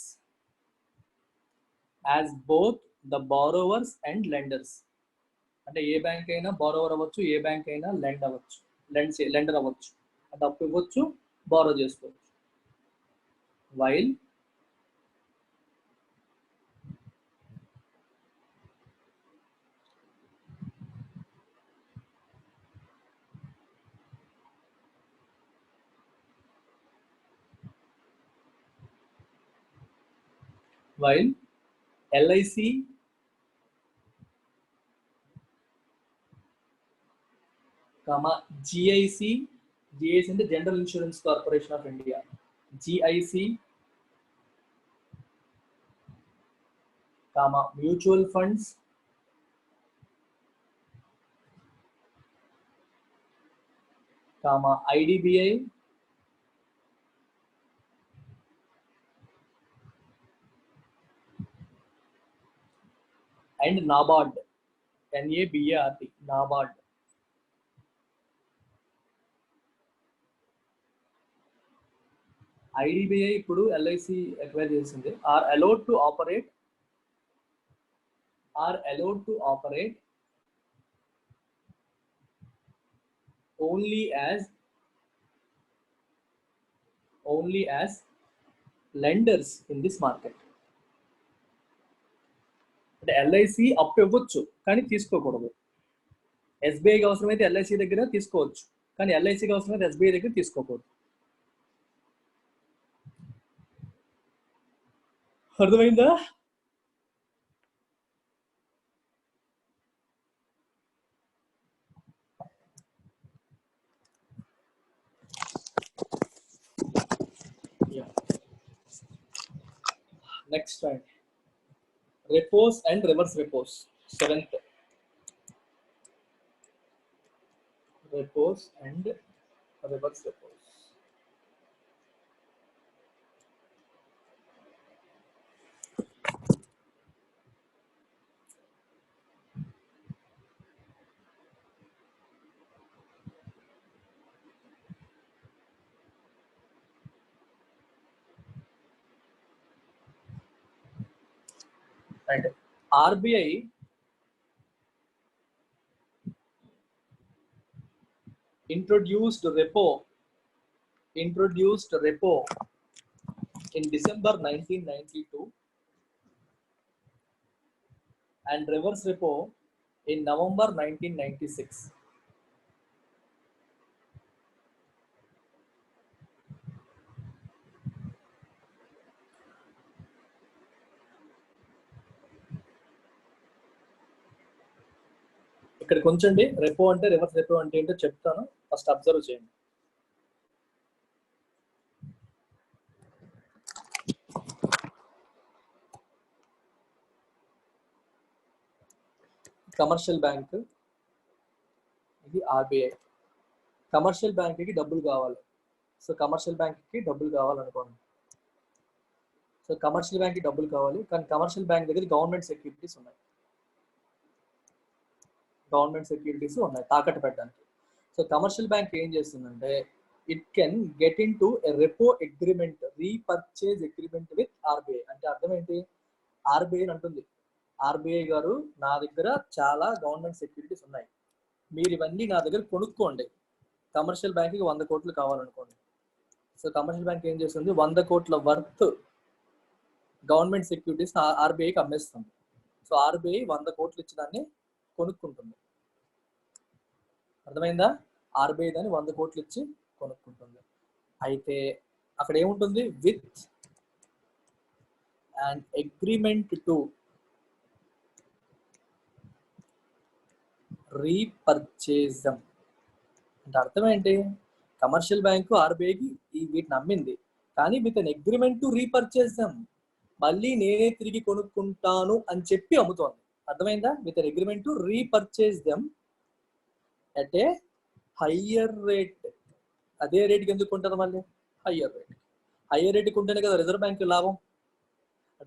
అంటే ఏ bank అయినా borrower అవ్వచ్చు, ఏ bank అయినా lender అవ్వచ్చు, అంటే అప్పు ఇవ్వచ్చు, borrow చేసుకోవచ్చు. While LIC comma GIC, GIC అంటే General Insurance Corporation of India, GIC comma mutual funds comma IDBI and NABARD, NABARD, NABARD. IDBI ఇప్పుడు ఎల్ఐసి ఎక్వైర్ చేసింది. Are allowed to operate only as lenders in this market. అంటే LIC అప్పు ఇవ్వచ్చు కానీ తీసుకోకూడదు. ఎస్బీఐకి అవసరమైతే LIC దగ్గర తీసుకోవచ్చు కానీ ఎల్ఐసికి అవసరమైతే ఎస్బీఐ దగ్గర తీసుకోకూడదు. అర్థమైందా? Next point, repos and reverse repos. 7th, repos and reverse repos. And RBI introduced repo in December 1992 and reverse repo in November 1996. ఇక్కడ కొంచెం రెపో అంటే రివర్స్ రెపో అంటే ఏంటో చెప్తాను, ఫస్ట్ అబ్జర్వ్ చేయండి. కమర్షియల్ బ్యాంక్, ఇది ఆర్బిఐ. కమర్షియల్ బ్యాంక్కి డబ్బులు కావాలి. సో కమర్షియల్ బ్యాంక్కి డబ్బులు కావాలనుకోండి. సో కమర్షియల్ బ్యాంక్కి డబ్బులు కావాలి కానీ కమర్షియల్ బ్యాంక్ దగ్గర గవర్నమెంట్ సెక్యూరిటీస్ ఉన్నాయి, తాకట్టు పెట్టడానికి. సో కమర్షియల్ బ్యాంక్ ఏం చేస్తుందంటే it can get in to a repo agreement, repurchase agreement with RBI. అంటే అర్థం ఏంటి? ఆర్బిఐ అంటుంది, ఆర్బిఐ గారు నా దగ్గర చాలా గవర్నమెంట్ సెక్యూరిటీస్ ఉన్నాయి, మీరు ఇవన్నీ నా దగ్గర కొనుక్కోండి. కమర్షియల్ బ్యాంక్కి 100 కోట్లు కావాలనుకోండి. సో కమర్షియల్ బ్యాంక్ ఏం చేస్తుంది, 100 కోట్ల వర్త్ గవర్నమెంట్ సెక్యూరిటీస్ ఆర్బిఐకి అమ్మేస్తుంది. సో ఆర్బిఐ 100 కోట్లు ఇచ్చి దాన్ని కొనుక్కుంటుంది. అర్థమైందా? ఆర్బిఐ దాన్ని 100 కోట్లు ఇచ్చి కొనుక్కుంటుంది. అయితే అక్కడ ఏముంటుంది, with and agreement to repurchase them. అంటే అర్థం ఏంటి, కమర్షియల్ బ్యాంకు ఆర్బిఐకి వీటిని అమ్మింది కానీ with an agreement to repurchase them, మళ్ళీ నేనే తిరిగి కొనుక్కుంటాను అని చెప్పి అమ్ముతోంది. అర్థమైందా? With an agreement to repurchase them at a higher rate. అదే రేట్కి ఎందుకు ఉంటుంది మళ్ళీ? హయ్యర్ రేట్కి ఉంటేనే కదా రిజర్వ్ బ్యాంక్ లాభం.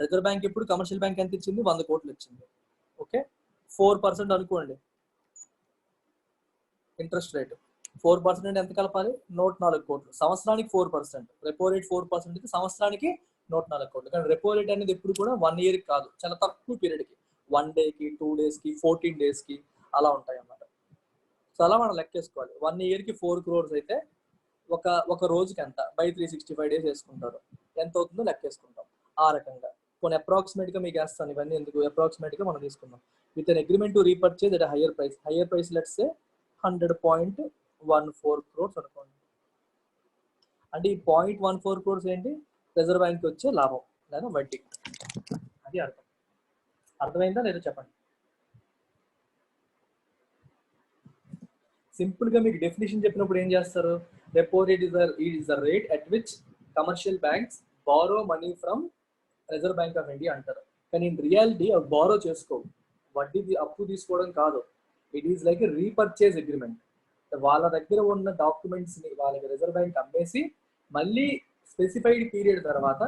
రిజర్వ్ బ్యాంక్ ఇప్పుడు కమర్షియల్ బ్యాంక్ ఎంత ఇచ్చింది, 100 కోట్లు ఇచ్చింది. ఓకే, 4% అనుకోండి ఇంట్రెస్ట్ రేట్. 4% అంటే ఎంత కలపాలి, 104 కోట్లు. సంవత్సరానికి 4%, రెపో రేట్ 4% అయితే సంవత్సరానికి 104 కోట్లు. కానీ రెపో రేట్ అనేది ఎప్పుడు కూడా 1 ఇయర్కి కాదు, చాలా తక్కువ పీరియడ్కి, 1 డేకి, 2 డేస్కి, 14 డేస్కి అలా ఉంటాయి అన్నమాట. సో అలా మనం లెక్కేసుకోవాలి. 1 ఇయర్కి 4 crores అయితే ఒక రోజుకి ఎంత, బై 365 days వేసుకుంటారు, ఎంత అవుతుందో లెక్కేసుకుంటాం ఆ రకంగా. కొన్ని అప్రాక్సిమేట్గా మీకు వేస్తాను, ఇవన్నీ ఎందుకు అప్రాక్సిమేట్గా మనం తీసుకుందాం. With an agreement to repurchase at higher price let's say 100.14 crores అనుకోండి. అంటే ఈ 0.14 crores ఏంటి, రిజర్వ్ బ్యాంక్ వచ్చే లాభం లేదా వడ్డీ. అది అర్థమైందా లేదా చెప్పండి. సింపుల్ గా మీకు డెఫినేషన్ చెప్పినప్పుడు ఏం చేస్తారు? Repo rate is the rate at which commercial banks borrow money from reserve bank of India అంటారు. కానీ ఇన్ రియాలిటీ అవి బారో చేసుకోవు, వడ్డీ అప్పు తీసుకోవడం కాదు. It is like repurchase agreement. వాళ్ళ దగ్గర ఉన్న డాక్యుమెంట్స్ ని వాళ్ళకి రిజర్వ్ బ్యాంక్ అమ్మేసి మళ్ళీ స్పెసిఫైడ్ పీరియడ్ తర్వాత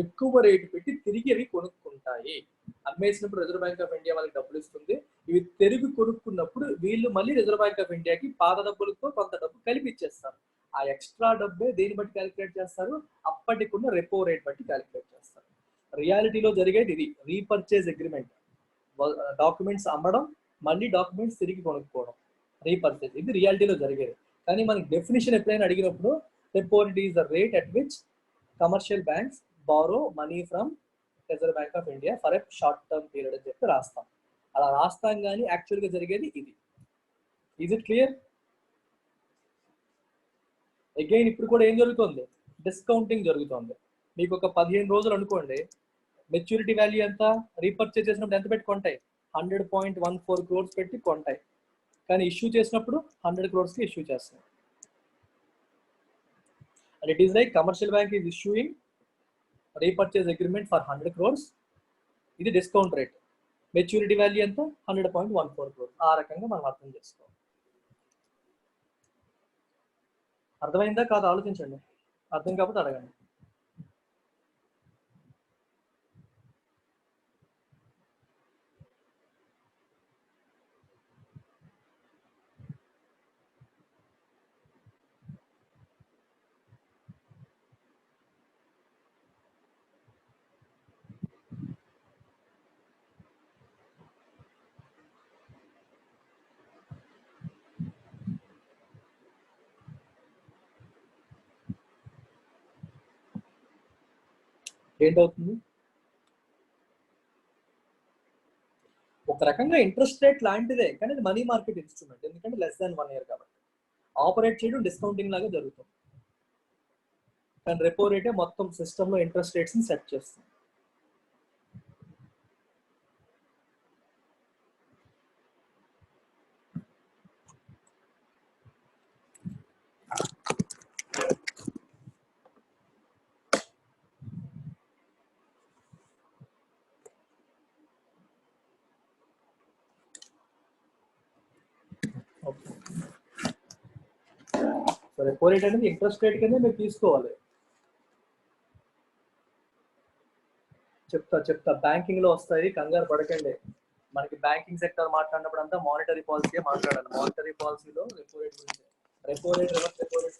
ఎక్కువ రేటు పెట్టి తిరిగి అవి కొనుక్కుంటాయి. అమ్మేసినప్పుడు రిజర్వ్ బ్యాంక్ ఆఫ్ ఇండియా వాళ్ళకి డబ్బులు ఇస్తుంది, ఇవి తిరిగి కొనుక్కున్నప్పుడు వీళ్ళు మళ్ళీ రిజర్వ్ బ్యాంక్ ఆఫ్ ఇండియాకి పాత డబ్బులతో కొంత డబ్బు కలిపి ఇచ్చేస్తారు. ఆ ఎక్స్ట్రా డబ్బే దేని బట్టి క్యాలిక్యులేట్ చేస్తారు? అప్పటికున్న రెపో రేట్ బట్టి క్యాలిక్యులేట్ చేస్తారు. రియాలిటీలో జరిగేది ఇది రీపర్చేజ్ అగ్రిమెంట్. డాక్యుమెంట్స్ అమ్మడం, మళ్ళీ డాక్యుమెంట్స్ తిరిగి కొనుక్కోవడం, రీపర్చేజ్. ఇది రియాలిటీలో జరిగేది. కానీ మనకి డెఫినేషన్ ఎప్పుడైనా అడిగినప్పుడు repo rate is the rate at which commercial banks borrow money from reserve bank of India for a short term period అని చెప్పి రాస్తాం. అలా రాస్తాం కానీ యాక్చువల్గా జరిగేది ఇది. Is it clear? అగైన్ ఇప్పుడు కూడా ఏం జరుగుతుంది? డిస్కౌంటింగ్ జరుగుతుంది. మీకు ఒక 15 రోజులు అనుకోండి, మెచ్యూరిటీ వాల్యూ ఎంత? రీపర్చేజ్ చేసినప్పుడు ఎంత పెట్టి కొంటాయి? 100.14 crores పెట్టి కొంటాయి. కానీ ఇష్యూ చేసినప్పుడు 100 crores కి ఇష్యూ చేస్తాయి. And it is like commercial bank is issuing repurchase agreement for 100 crores. ఇది డిస్కౌంట్ రేట్. మెచ్యూరిటీ వాల్యూ ఎంత? 100.14 crores. ఆ రకంగా మనం అర్థం చేసుకోవాలి. అర్థమైందా కాదు ఆలోచించండి. అర్థం కాకపోతే అడగండి. ఏంటవుతుంది? ఒక రకంగా ఇంట్రెస్ట్ రేట్ లాంటిదే, కానీ అది మనీ మార్కెట్ ఇన్స్ట్రుమెంట్. ఎందుకంటే లెస్ దాన్ 1 year కాబట్టి ఆపరేట్ చేయడం డిస్కౌంటింగ్ లాగా జరుగుతుంది. కానీ రెపో రేటే మొత్తం సిస్టంలో ఇంట్రెస్ట్ రేట్స్ ని సెట్ చేస్తుంది. సో రెపో రేట్ అనేది ఇంట్రెస్ట్ రేట్ కింద మీరు తీసుకోవాలి. చెప్తా బ్యాంకింగ్ లో వస్తాయి, కంగారు పడకండి. మనకి బ్యాంకింగ్ సెక్టర్ మాట్లాడినప్పుడు అంతా మానిటరీ పాలసీ మాట్లాడాలి. మానిటరీ పాలసీలో రెపో రేట్ గురించి, repo rate reverse repo rate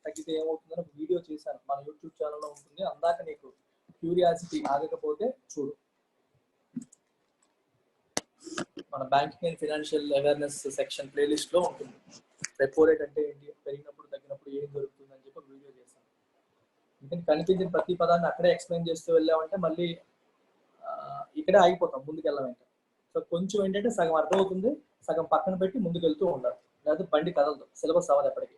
తగ్గితే ఏమవుతుందని ఒక వీడియో చేశాను, మన యూట్యూబ్ ఛానల్లో ఉంటుంది. అందాక నీకు క్యూరియాసిటీ ఆగకపోతే చూడు. మన banking and financial awareness section playlist లో ఉంటుంది. రెపో రేట్ అంటే ఏంటి, పెరిగినప్పుడు తగ్గినప్పుడు ఏం జరుగుతుంది అని చెప్పి వీడియో చేశాను. ఎందుకంటే కనిపించిన ప్రతి పదాన్ని అక్కడే ఎక్స్ప్లెయిన్ చేస్తూ వెళ్ళామంటే మళ్ళీ ఇక్కడే ఆగిపోతాం, ముందుకు వెళ్ళామంటే. సో కొంచెం ఏంటంటే సగం అర్థమవుతుంది, సగం పక్కన పెట్టి ముందుకు వెళ్తూ ఉండాలి, లేకపోతే బండి కదలదు, సిలబస్ అవ్వదు ఎప్పటికీ.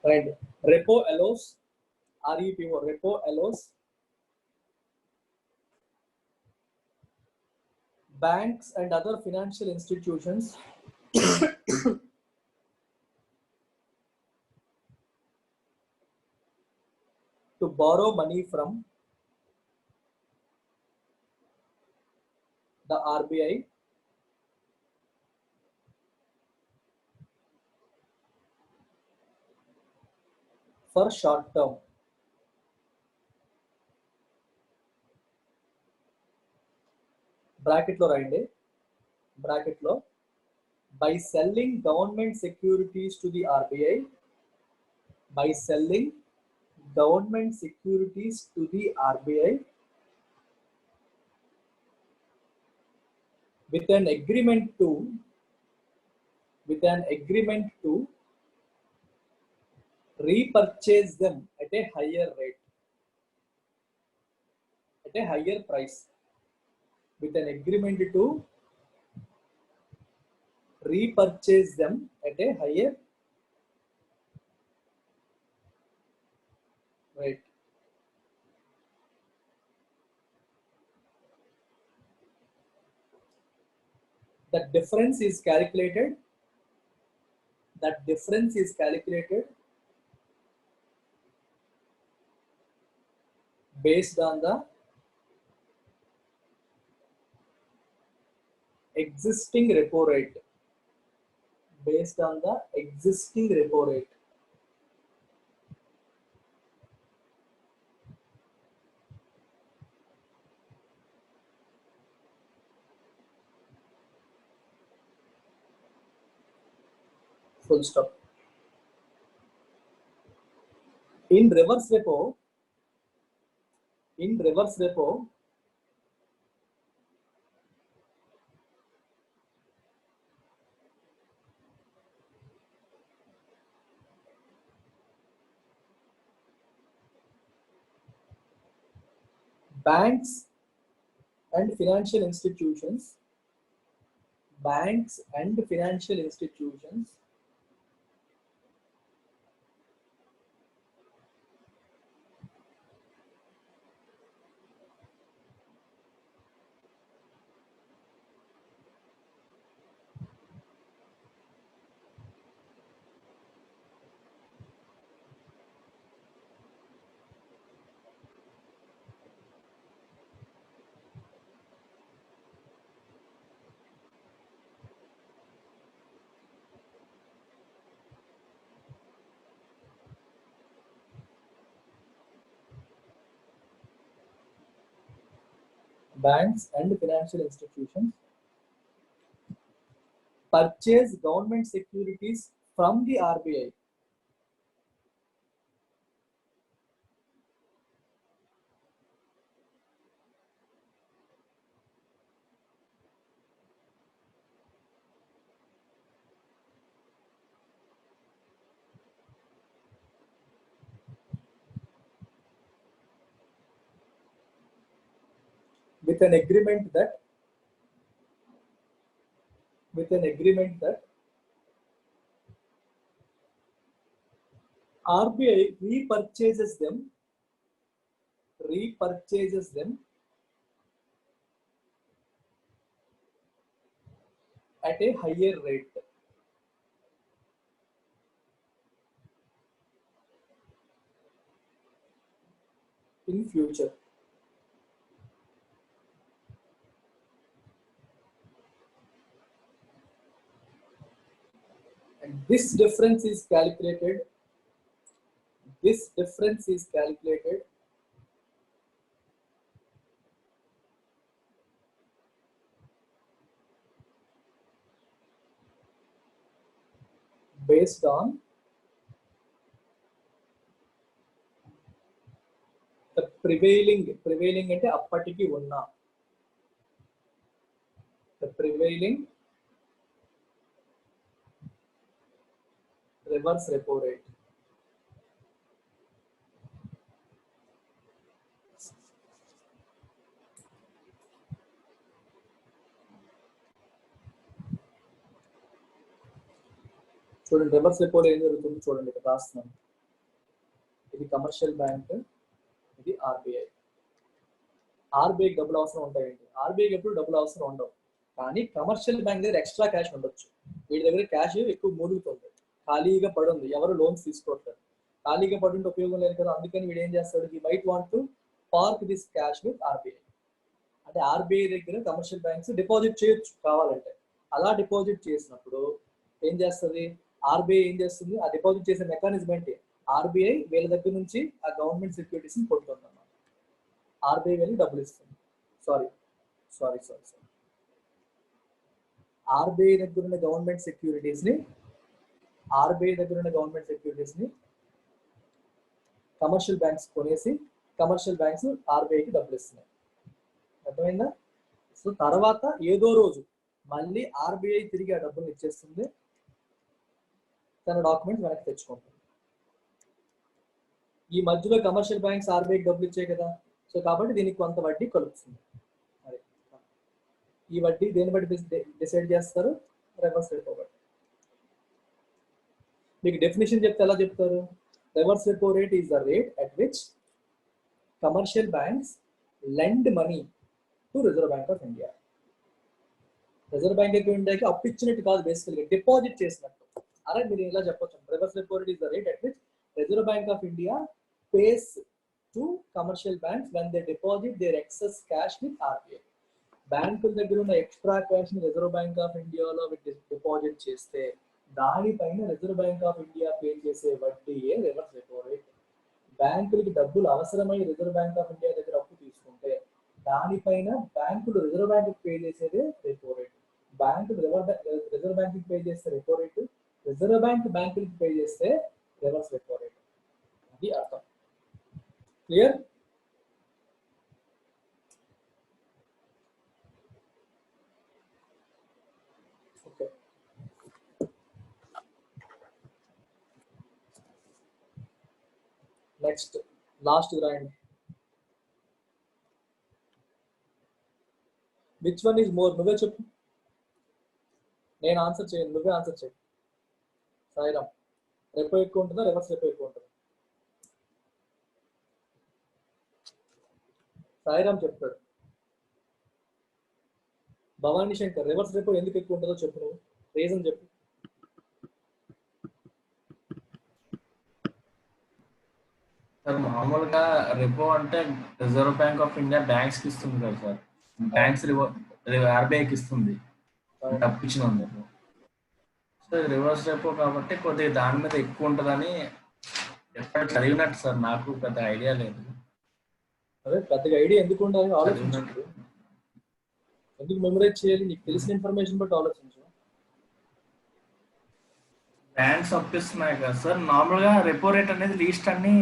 Right. Repo allows, REPO, repo allows banks and other financial institutions to borrow money from the RBI for short term. Bracket lo రాయండి, bracket లో by selling government securities to the RBI, by selling government securities to the RBI with an agreement to repurchase them at a higher rate. at a higher price with an agreement to repurchase them at a higher rate. The difference is calculated. That difference is calculated based on the existing repo rate. Based on the existing repo rate. Full stop. In reverse repo, banks and financial institutions purchase government securities from the RBI. With an agreement that RBI repurchases them at a higher rate. In future. And this difference is calculated based on the prevailing ante appatiki unna the prevailing reverse repo rate. చూడండి reverse repo ఏం జరుగుతుంది చూడండి ఇక్కడ రాస్తున్నాను. ఇది commercial bank, ఇది RBI. ఆర్బీఐకి డబ్బులు అవసరం ఉంటాయండి. ఆర్బీఐకి ఎప్పుడు డబ్బులు అవసరం ఉండవు, కానీ కమర్షియల్ బ్యాంక్ దగ్గర ఎక్స్ట్రా క్యాష్ ఉండొచ్చు. వీడి దగ్గర క్యాష్ ఎక్కువ మూలుగుతుంది, ఖాళీగా పడుంది, ఎవరు లోన్స్ తీసుకోవట్లేదు. ఖాళీగా పడుంటే ఉపయోగం లేదు కదా, అందుకని వీడు ఏం చేస్తాడు, he might want to park this cash with RBI. అంటే ఆర్బీఐ దగ్గర కమర్షియల్ బ్యాంక్స్ డిపాజిట్ చేయొచ్చు కావాలంటే. అలా డిపాజిట్ చేసినప్పుడు ఏం చేస్తుంది ఆర్బీఐ, ఏం చేస్తుంది, ఆ డిపాజిట్ చేసే మెకానిజం ఏంటి, ఆర్బీఐ వీళ్ళ దగ్గర నుంచి ఆ గవర్నమెంట్ సెక్యూరిటీస్ ని కొడుతుంది అన్నమాట. ఆర్బీఐ వెళ్ళి డబ్బులు ఇస్తుంది. సారీ ఆర్బీఐ దగ్గర ఉన్న గవర్నమెంట్ సెక్యూరిటీస్ ని కమర్షియల్ బ్యాంక్స్ కొనేసి కమర్షియల్ బ్యాంక్స్ ఆర్బీఐకి డబ్బులు ఇస్తున్నాయి. అర్థమైందా? సో తర్వాత ఏదో రోజు మళ్ళీ ఆర్బీఐ తిరిగి ఆ డబ్బులు ఇచ్చేస్తుంది, తన డాక్యుమెంట్స్ వెనక్కి తెచ్చుకుంటుంది. ఈ మధ్యలో కమర్షియల్ బ్యాంక్స్ ఆర్బీఐకి డబ్బులు ఇచ్చాయి కదా, సో కాబట్టి దీనికి కొంత వడ్డీ కలుపుతుంది. మరి ఈ వడ్డీ దేని బట్టి డిసైడ్ చేస్తారు? రివర్స్ రెపో బట్టి. మీకు డెఫినేషన్ చెప్తే ఎలా చెప్తారు? Reverse repo rate is the rate at which commercial banks lend money to reserve bank of India. Reserve bank of ఇండియాకి అప్పు ఇచ్చినట్టు కాదు, బేసికల్గా డిపాజిట్ చేసినట్టు. అలా మీరు ఇలా చెప్పొచ్చు, reverse repo rate is the rate at which reserve bank of India pays to commercial banks when they deposit their excess cash with RBI. బ్యాంకుల దగ్గర ఉన్న ఎక్స్ట్రా క్యాష్ ని రిజర్వ్ బ్యాంక్ ఆఫ్ ఇండియాలో డిపాజిట్ చేస్తే దానిపైన reserve bank of India pay చేసే వడ్డీయే reverse repo rate. బ్యాంకులకి డబ్బులు అవసరమై రిజర్వ్ బ్యాంక్ ఆఫ్ ఇండియా దగ్గర అప్పు తీసుకుంటే దానిపైన బ్యాంకులు రిజర్వ్ బ్యాంక్ పే చేసేదే రెపో రేట్. బ్యాంకులు రిజర్వ్ బ్యాంక్ పే చేస్తే రెపో రేట్, రిజర్వ్ బ్యాంక్ బ్యాంకులకి పే చేస్తే రివర్స్ రెపో రేట్. అది అర్థం. క్లియర్? ఓకే. నెక్స్ట్ లాస్ట్ రాయండి. Which one is more? నువ్వే చెప్పు, నేను ఆన్సర్ చేయను, నువ్వే ఆన్సర్ చేయి. సాయిరామ్, రెపో ఎక్కువ ఉంటుందా రివర్స్ రెపో ఎక్కువ ఉంటుందా? సాయిరామ్ చెప్తాడు. భవానీ శంకర్, రివర్స్ రెపో ఎందుకు ఎక్కువ ఉంటుందో చెప్పు, నువ్వు రీజన్ చెప్పు.
సార్ మామూలుగా రెపో అంటే reserve bank of India banks కి ఇస్తుంది కదా సార్, బ్యాంక్స్ ఆర్బీఐకి ఇస్తుంది డబ్బు ఇచ్చినందుకు. సో రివర్స్ రెపో కాబట్టి కొద్దిగా దాని మీద ఎక్కువ ఉంటుందని ఎక్కడ చదివినట్టు సార్, నాకు పెద్ద ఐడియా లేదు.
అదే పెద్దగా ఐడియా ఎందుకు ఉండాలి? ఆలోచించు, ఎందుకు మెమరైజ్ చేయాలి? నీకు తెలిసిన ఇన్ఫర్మేషన్ బట్టి ఆలోచించు.
బ్యాంక్స్ అప్పిస్తున్నాయి కదా సార్, నార్మల్ గా రెపో రేట్ అనేది లీస్ట్ అన్ని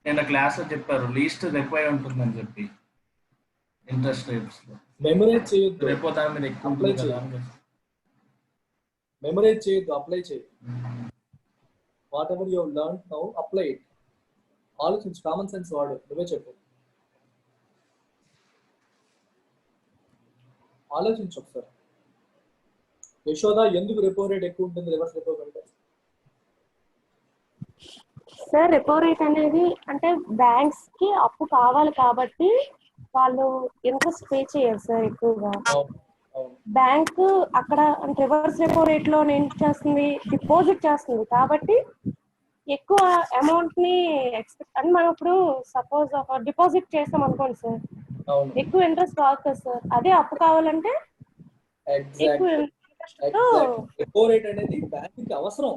నేను క్లాస్ లో చెప్పారు, లీస్ట్ రెపో అయి ఉంటుందని చెప్పి ఇంట్రెస్ట్ రేట్స్ లో.
మెమరైజ్ చేయొద్దు,
రెపో దాని మీద ఎక్కువ ఉంటుంది కదా.
మెమరైజ్ చేయొద్దు, అప్లై చేయి. What ever you learn now apply it. ఆలోచించు, కామన్ సెన్స్ వాడు, నువ్వే చెప్పు. ఆలోచించు ఒకసారి. యశోద, ఎందుకు రెపో రేట్ ఎక్కువ ఉంటుంది రివర్స్ రెపో కంటే?
సార్ రెపో రేట్ అనేది అంటే బ్యాంక్స్ కి అప్పు కావాలి కాబట్టి వాళ్ళు ఇంట్రెస్ట్ పే చేయరు సార్ ఎక్కువగా. బ్యాంక్ అక్కడ రివర్స్ రెపో రేట్ లో ఏం చేస్తుంది, డిపాజిట్ చేస్తుంది కాబట్టి ఎక్కువ అమౌంట్ ని ఎక్స్పెక్ట్ అని. మనం ఇప్పుడు సపోజ్ ఒక డిపాజిట్ చేస్తాం అనుకోండి సార్, ఎక్కువ ఇంట్రెస్ట్ రాదు సార్. అదే అప్పు కావాలంటే ఎక్కువ ఇంట్రెస్ట్.
రెపో రేట్ అనేది బ్యాంక్ కి అవసరం,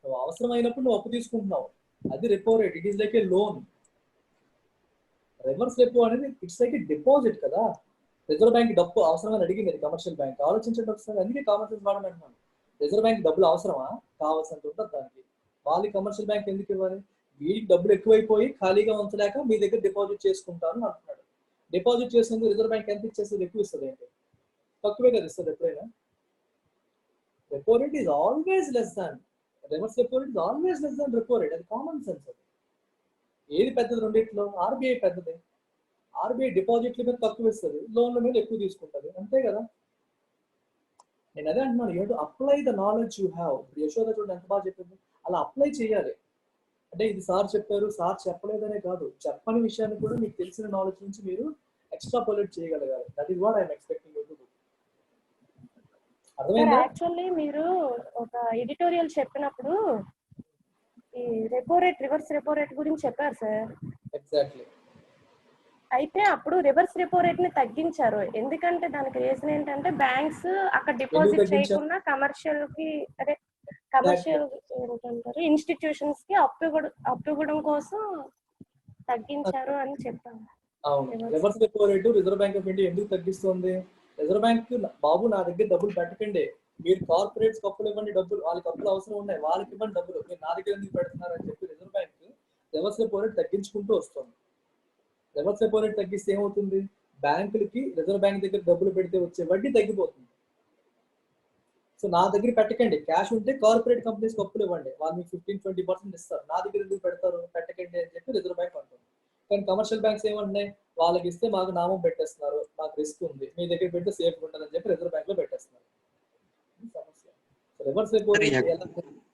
నువ్వు అవసరం అయినప్పుడు నువ్వు అప్పు తీసుకుంటున్నావు, అది repo rate. It is like A loan. Reverse repo అనేది ఇట్స్ లైక్ ఏ డిపాజిట్ కదా. రిజర్వ్ బ్యాంక్ డబ్బు అవసరమని అడిగింది కమర్షియల్ బ్యాంక్. ఆలోచించండి ఒకసారి, అందుకే కామన్ సెన్స్ వాడని అంటున్నాను. రిజర్వ్ బ్యాంక్ డబ్బులు అవసరమా? కావాల్సినంత ఉంటుంది దానికి. వాళ్ళకి కమర్షియల్ బ్యాంక్ ఎందుకు ఇవ్వాలి? వీడికి డబ్బులు ఎక్కువైపోయి ఖాళీగా ఉంచలేక మీ దగ్గర డిపాజిట్ చేసుకుంటాను అంటున్నాడు. డిపాజిట్ చేసినందుకు రిజర్వ్ బ్యాంక్ ఎంత ఇచ్చేస్తుంది? ఎక్కువ ఇస్తుంది ఏంటి? తక్కువే కదా ఇస్తుంది ఎప్పుడైనా. Repo rate is always less than reverse repo rate is always less than repo rate. అది కామన్ సెన్స్. అది ఏది పెద్దది రెండిట్లో? ఆర్బీఐ పెద్దది. ఆర్బీఐ డిపాజిట్ల మీద తక్కువ ఇస్తుంది, లోన్ల మీద ఎక్కువ తీసుకుంటుంది, అంతే కదా. నేను అదే అంటున్నాను, you have to apply the knowledge you have. Yashoda చూడండి ఎంత బాగా చెప్పింది, అలా అప్లై చేయాలి. అంటే ఇది సార్ చెప్పారు, సార్ చెప్పలేదనే కాదు, చెప్పని విషయాన్ని కూడా మీకు తెలిసిన నాలెడ్జ్ నుంచి మీరు ఎక్స్ట్రాపోలేట్ చేయగలగాలి. That is what I'm expecting you to do. అర్థమైందా?
యాక్చువల్లీ మీరు ఒక ఎడిటోరియల్ చెప్పినప్పుడు ఈ repo rate reverse repo rate గురించి చెప్పారు సార్.
ఎగ్జాక్ట్లీ.
అయితే అప్పుడు రివర్స్ రెపో రేట్ ని తగ్గించారు. ఎందుకంటే దానికి రీజన్ ఏంటంటే బ్యాంక్స్ అక్కడ డిపాజిట్ చేయకుండా కమర్షియల్ కి అదే కమర్షియల్ ఏంటంటారు ఇన్స్టిట్యూషన్స్ కి అప్పు ఇవ్వడం కోసం తగ్గించారు అని చెప్పాను.
అవును. Reverse repo rate reserve bank of India ఎందుకు తగ్గిస్తుంది? రిజర్వ్ బ్యాంక్ బాబు నా దగ్గర డబ్బులు పెట్టకండి, మీరు కార్పొరేట్స్ అప్పులు ఇవ్వండి, డబ్బులు వాళ్ళకి అప్పులు అవసరం ఉన్నాయి, వాళ్ళకి ఇవ్వండి డబ్బులు, మీరు నా దగ్గర ఎందుకు పెడుతున్నారు అని చెప్పి reserve bank reverse repo rate తగ్గించుకుంటూ వస్తుంది. రివర్స్ రెపో రేట్ తగ్గిస్తే ఏమవుతుంది? బ్యాంకులకి రిజర్వ్ బ్యాంక్ దగ్గర డబ్బులు పెడితే వచ్చే వడ్డీ తగ్గిపోతుంది. సో నా దగ్గర పెట్టకండి, క్యాష్ ఉంటే కార్పొరేట్ కంపెనీస్కి అప్పులు ఇవ్వండి, వాళ్ళు మీకు 15-20% ఇస్తారు, నా దగ్గర ఎందుకు పెడతారు, పెట్టకండి అని చెప్పి రిజర్వ్ బ్యాంక్ అంటుంది. కానీ కమర్షియల్ బ్యాంక్స్ ఏమంటున్నాయి, వాళ్ళకి ఇస్తే మాకు నామం పెట్టేస్తున్నారు, మాకు రిస్క్ ఉంది, మీ దగ్గర పెడితే సేఫ్ ఉంటుందని చెప్పి రిజర్వ్ బ్యాంక్ లో పెట్టేస్తున్నారు. ఇది సమస్య. రివర్స్ రెపో రేట్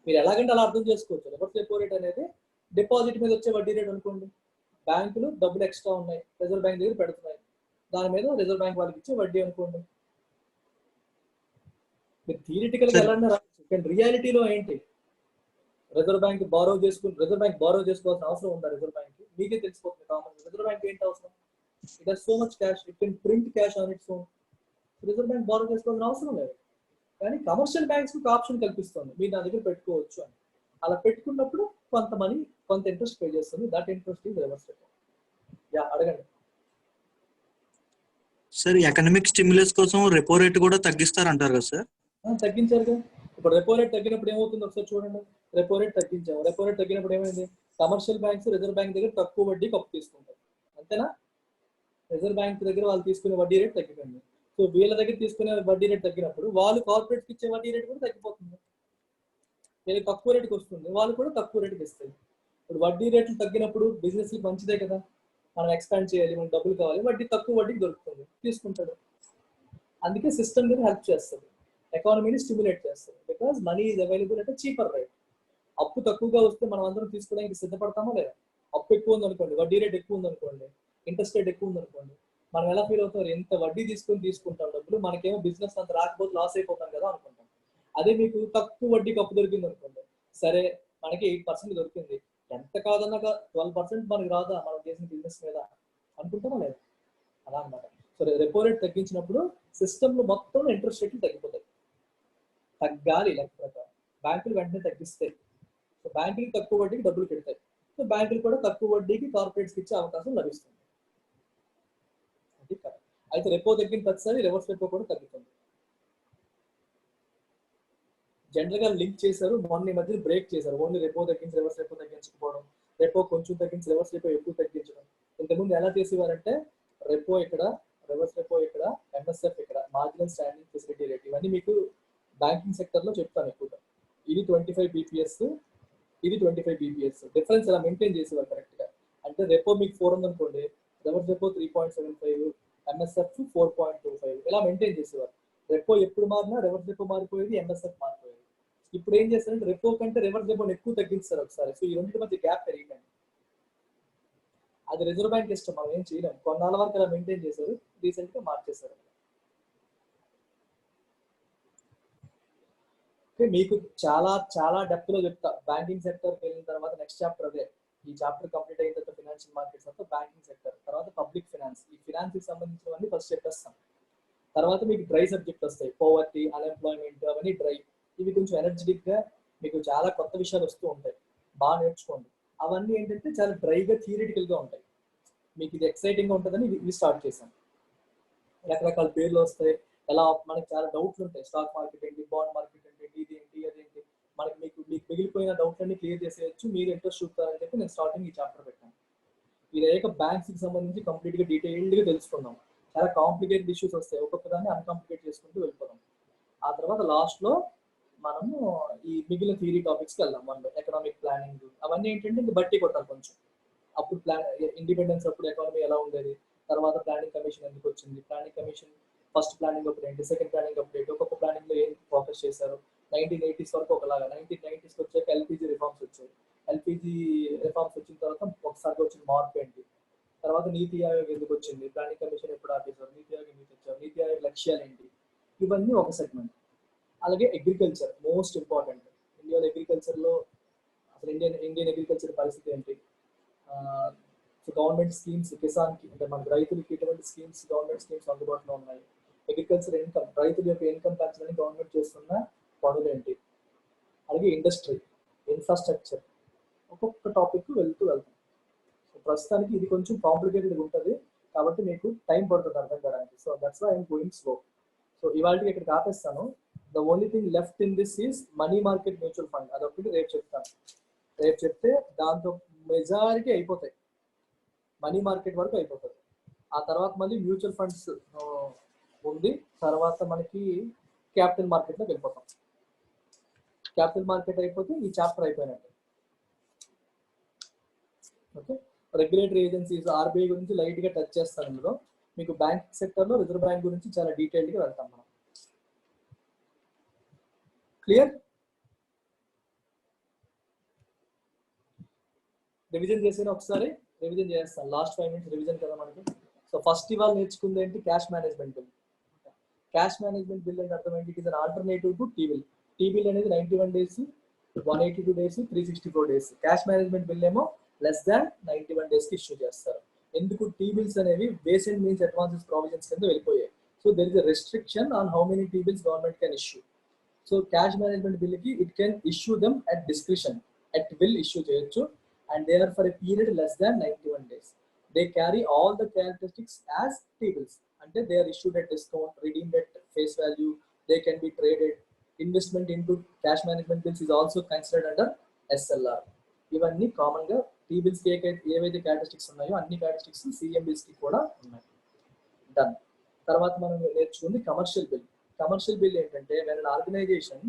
మీరు ఎలాగంటే అలా అర్థం చేసుకోవచ్చు. రివర్స్ రెపో రేట్ అనేది డిపాజిట్ మీద వచ్చే వడ్డీ రేట్ అనుకోండి. బ్యాంకులు డబ్బులు ఎక్స్ట్రా ఉన్నాయి, రిజర్వ్ బ్యాంక్ దగ్గర పెడుతున్నాయి, దాని మీద రిజర్వ్ బ్యాంక్ వాళ్ళకి ఇచ్చే వడ్డీ అనుకోండి. మీరు థియరిటికల్ గా ఎలా రావచ్చు, కానీ రియాలిటీలో ఏంటి, రిజర్వ్ బ్యాంక్ బారో చేసుకోవాల్సిన అవసరం ఉందా? రిజర్వ్ బ్యాంక్ మీకే తెలిసిపోతుంది కామన్. రిజర్వ్ బ్యాంక్ ఏంటి అవసరం, it has so much cash, it can print cash on its own. Reserve Bank borrow చేసుకోవాల్సిన అవసరం లేదు. కానీ కమర్షియల్ బ్యాంక్స్ కి ఆప్షన్ కల్పిస్తుంది, మీరు నా దగ్గర పెట్టుకోవచ్చు అని. అలా పెట్టుకున్నప్పుడు కొంత మనీ, కొంత ఇంట్రెస్ట్ పే చేస్తుంది. That interest is reverse repo. Yeah, అడగండి
సార్. ఎకనామిక్ స్టిమ్యులస్ కోసం రెపో రేట్ కూడా తగ్గిస్తారంటారు కదా సార్?
తగ్గించారు కదా. ఇప్పుడు రెపో రేట్ తగ్గినప్పుడు ఏమవుతుంది ఒకసారి చూడండి. రెపో రేట్ తగ్గించాము, రెపో రేట్ తగ్గినప్పుడు ఏమైంది, కమర్షియల్ బ్యాంక్స్ రిజర్వ్ బ్యాంక్ దగ్గర తక్కువ వడ్డీకి అప్పు తీసుకుంటారు, అంతేనా? రిజర్వ్ బ్యాంక్ దగ్గర వాళ్ళు తీసుకునే వడ్డీ రేట్ తగ్గిపోయింది. సో వీళ్ళ దగ్గర తీసుకునే వడ్డీ రేట్ తగ్గినప్పుడు వాళ్ళు కార్పొరేట్కి ఇచ్చే వడ్డీ రేట్ కూడా తగ్గిపోతుంది. వీళ్ళకి తక్కువ రేటుకి వస్తుంది, వాళ్ళు కూడా తక్కువ రేటుకి ఇస్తారు. ఇప్పుడు వడ్డీ రేట్లు తగ్గినప్పుడు బిజినెస్ మంచిదే కదా, మనం ఎక్స్పాండ్ చేయాలి, మనకు డబ్బులు కావాలి, వడ్డీ తక్కువ వడ్డీకి దొరుకుతుంది, తీసుకుంటాడు. అందుకే సిస్టమ్ మీద హెల్ప్ చేస్తుంది, ఎకానమీని స్టిమ్యులేట్ చేస్తుంది. బికాస్ మనీ ఈజ్ అవైలబుల్ అంటే చీపర్ రైట్. అప్పు తక్కువగా వస్తే మనం అందరం తీసుకోవడానికి సిద్ధపడతామా లేదా? అప్పు ఎక్కువ ఉంది అనుకోండి, వడ్డీ రేట్ ఎక్కువ ఉంది అనుకోండి, ఇంట్రెస్ట్ రేట్ ఎక్కువ ఉంది అనుకోండి, మనం ఎలా ఫీల్ అవుతాం, ఎంత వడ్డీ తీసుకుంటాం డబ్బులు, మనకేమో బిజినెస్ అంత రాకపోతే లాస్ అయిపోతాం కదా అనుకుంటాం. అదే మీకు తక్కువ వడ్డీకి అప్పు దొరికింది అనుకోండి, సరే మనకి 8% దొరికింది, ఎంత కాదన్నా 12% మనకి రాదా మనం చేసిన బిజినెస్ మీద అనుకుంటామా లేదా? అలా అన్నమాట. సో రెపో రేట్ తగ్గించినప్పుడు సిస్టమ్ లో మొత్తం ఇంట్రెస్ట్ రేట్లు తగ్గిపోతాయి. తగ్గాలి లెక్క ప్రకారం. బ్యాంకులు వెంటనే తగ్గిస్తాయి, సో బ్యాంకులు తక్కువ వడ్డీకి డబ్బులు పెడతాయి, సో బ్యాంకులు కూడా తక్కువ వడ్డీకి కార్పొరేట్స్కి ఇచ్చే అవకాశం లభిస్తుంది. అది కరెక్ట్. అయితే రెపో తగ్గిన ప్రతిసారి రివర్స్ రెపో కూడా తగ్గుతుంది. జనరల్ గా లింక్ చేశారు, మొన్న మధ్య బ్రేక్ చేశారు. ఓన్లీ రెపో తగ్గించి రివర్స్ రెపో తగ్గించకపోవడం, రెపో కొంచెం తగ్గించి రివర్స్ రెపో ఎక్కువ తగ్గించడం. ఇంతకుముందు ఎలా చేసేవారంటే రెపో ఇక్కడ, రివర్స్ రెపో ఇక్కడ, ఎంఎస్ఎఫ్ ఇక్కడ, మార్జినల్ స్టాండింగ్ ఫెసిలిటీ రేట్, ఇవన్నీ మీకు బ్యాంకింగ్ సెక్టర్ లో చెప్తాను ఎక్కువగా. ఇది 25 BPS, ఇది 25 BPS. డిఫరెన్స్ ఇలా మెయింటైన్ చేసేవారు కరెక్ట్ గా. అంటే రెపో మీకు 4 ఉంది అనుకోండి, రివర్స్ రెపో 3.75, ఎంఎస్ఎఫ్ 4.25, ఇలా మెయింటైన్ చేసేవారు. రెపో ఎప్పుడు మారినా రివర్స్ రెపో మారిపోయేది, ఎంఎస్ఎఫ్ మారిపోయేది. ఇప్పుడు ఏం చేస్తారంటే రెపో కంటే రివర్స్ రెపోని ఎక్కువ తగ్గిస్తారు ఒకసారి. సో ఈ రెండింటి మధ్య గ్యాప్ పెరిగిపోయింది. అది రిజర్వ్ బ్యాంక్ ఇష్టం, మనం ఏం చేయలేము. కొన్నాళ్ళ వరకు అలా మెయింటైన్ చేశారు, రీసెంట్ గా మార్చేశారు. మీకు చాలా చాలా డెప్త్ లో చెప్తా. బ్యాంకింగ్ సెక్టర్ వెళ్ళిన తర్వాత నెక్స్ట్ చాప్టర్ అదే. ఈ చాప్టర్ కంప్లీట్ అయిన తర్వాత ఫైనాన్షియల్ మార్కెట్స్ అంతా బ్యాంకింగ్ సెక్టర్, తర్వాత పబ్లిక్ ఫైనాన్స్. ఈ ఫైనాన్స్ కి సంబంధించినవన్నీ ఫస్ట్ చెప్పేస్తాం. తర్వాత మీకు డ్రై సబ్జెక్ట్ వస్తాయి, పోవర్టీ, అన్ఎంప్లాయ్మెంట్, అవన్నీ డ్రై. ఇవి కొంచెం ఎనర్జెటిక్ గా మీకు చాలా కొత్త విషయాలు వస్తూ ఉంటాయి, బాగా నేర్చుకోండి. అవన్నీ ఏంటంటే చాలా డ్రైగా థియరిటికల్ గా ఉంటాయి. మీకు ఇది ఎక్సైటింగ్ గా ఉంటుందని ఇవి స్టార్ట్ చేశాం. రకరకాల పేర్లు వస్తాయి, ఎలా మనకి చాలా డౌట్లు ఉంటాయి. స్టాక్ మార్కెట్ ఏంటి, బాండ్ మార్కెట్ ఏంటి, ఇది ఏంటి, అదేంటి, మీకు మిగిలిపోయిన డౌట్లన్నీ క్లియర్ చేసేయచ్చు, మీరు ఇంట్రెస్ట్ చూపుతారని చెప్పి నేను స్టార్టింగ్ ఈ చాప్టర్ పెట్టాను. ఇది అయ్యాక బ్యాంక్స్ కి సంబంధించి కంప్లీట్ గా డీటెయిల్డ్ గా తెలుసుకుందాం. చాలా కాంప్లికేటెడ్ ఇష్యూస్ వస్తాయి, ఒక్కొక్క దాన్ని అన్కాంప్లికేట్ చేసుకుంటూ వెళ్ళిపోదాం. ఆ తర్వాత లాస్ట్ లో మనము ఈ మిగిలిన థియరీ టాపిక్స్కి వెళ్దాం. మనలో ఎకనామిక్ ప్లానింగ్ అవన్నీ ఏంటంటే ఇంకా బట్టి కొట్టాలి కొంచెం. అప్పుడు ఇండిపెండెన్స్ అప్పుడు ఎకానమీ ఎలా ఉండేది, తర్వాత ప్లానింగ్ కమిషన్ ఎందుకు వచ్చింది, ప్లానింగ్ కమిషన్ ఫస్ట్ ప్లానింగ్ అప్పుడు ఏంటి, సెకండ్ ప్లానింగ్ అప్పుడు ఏంటి, ఒక్కొక్క ప్లానింగ్ లో ఏం ఫోకస్ చేశారు. 1980s వరకు ఒకలాగా, 1990s వచ్చాక ఎల్పిజి రిఫార్మ్స్ వచ్చాయి. ఎల్పిజి రిఫార్మ్స్ వచ్చిన తర్వాత ఒకసారి వచ్చిన మార్పు ఏంటి, తర్వాత నీతి ఆయోగ్ ఎందుకు వచ్చింది, ప్లానింగ్ కమిషన్ ఎప్పుడు ఆపేశారు, నీతి ఆయోగ్ ఎందుకు వచ్చారు, నీతి ఆయోగ్ లక్ష్యాలు ఏంటి, ఇవన్నీ ఒక సెగ్మెంట్. అలాగే అగ్రికల్చర్ మోస్ట్ ఇంపార్టెంట్. ఇండియాలో అగ్రికల్చర్ లో అసలు ఇండియన్ అగ్రికల్చర్ పరిస్థితి ఏంటి, సో గవర్నమెంట్ స్కీమ్స్ కిసాన్కి, అంటే మనకు రైతులకి ఎటువంటి స్కీమ్స్, గవర్నమెంట్ స్కీమ్స్ అందుబాటులో ఉన్నాయి, అగ్రికల్చర్ ఇన్కమ్, రైతుల యొక్క ఇన్కమ్ పెంచడానికి గవర్నమెంట్ చేస్తున్న పనులు ఏంటి, అలాగే ఇండస్ట్రీ, ఇన్ఫ్రాస్ట్రక్చర్, ఒక్కొక్క టాపిక్ వెళ్తాం. సో ప్రస్తుతానికి ఇది కొంచెం కాంప్లికేటెడ్ ఉంటుంది కాబట్టి మీకు టైం పడుతుంది అర్థం కావడానికి. So that's why I'm going slow. So ఇవాళకి ఇక్కడికి ఆపేస్తాను. The only thing left in this is money market mutual fund. అదొకటి రేపు చెప్తాను. రేపు చెప్తే దాంతో మెజారిటీ అయిపోతాయి, మనీ మార్కెట్ వరకు అయిపోతుంది. ఆ తర్వాత మళ్ళీ మ్యూచువల్ ఫండ్స్ ఉంది, తర్వాత మనకి క్యాపిటల్ మార్కెట్లోకి వెళ్ళిపోతాం. క్యాపిటల్ మార్కెట్ అయిపోతే ఈ చాప్టర్ అయిపోయినట్టు. ఓకే, రెగ్యులేటరీ ఏజెన్సీస్ ఆర్బీఐ గురించి లైట్ గా టచ్ చేస్తాను ఇందులో. మీకు బ్యాంక్ సెక్టర్ లో రిజర్వ్ బ్యాంక్ గురించి చాలా డీటెయిల్డ్ గా వెళ్తాం మనం. క్లియర్? రివిజన్ చేసిన ఒకసారి రివిజన్ చేస్తాను. లాస్ట్ 5 minutes రివిజన్ కదా మనకి. సో ఫస్ట్ ఇవాళ నేర్చుకుంది ఏంటి? Cash management bill. Cash management bill అంటే అర్థం ఏంటి? It is an alternative to T bill. T bill అనేది 91 days, 182 days, 364 days. Cash management bill ఏమో లెస్ దాన్ 91 days కి ఇష్యూ చేస్తారు. ఎందుకు? టీ బిల్స్ అనేవి ways and means advances provisions కింద వెళ్ళిపోయాయి. So there is a restriction on how many T bills government can issue. So cash management bill కి it can issue them at discretion, at will issue చేయొచ్చు. And they are for a period less than 91 days. They carry all the characteristics as T-bills. And they are issued at discount, redeemed at face value. They can be traded. Investment into cash management bills is also considered under SLR. ఇవన్నీ common గా tea bills కి ఏవైతే characteristics ఉన్నాయో అన్ని characteristics CM bills కి కూడా ఉన్నాయి. Done. తర్వాత మనం నేర్చుకుంది కమర్షియల్ బిల్. కమర్షియల్ బిల్ ఏంటంటే when an organization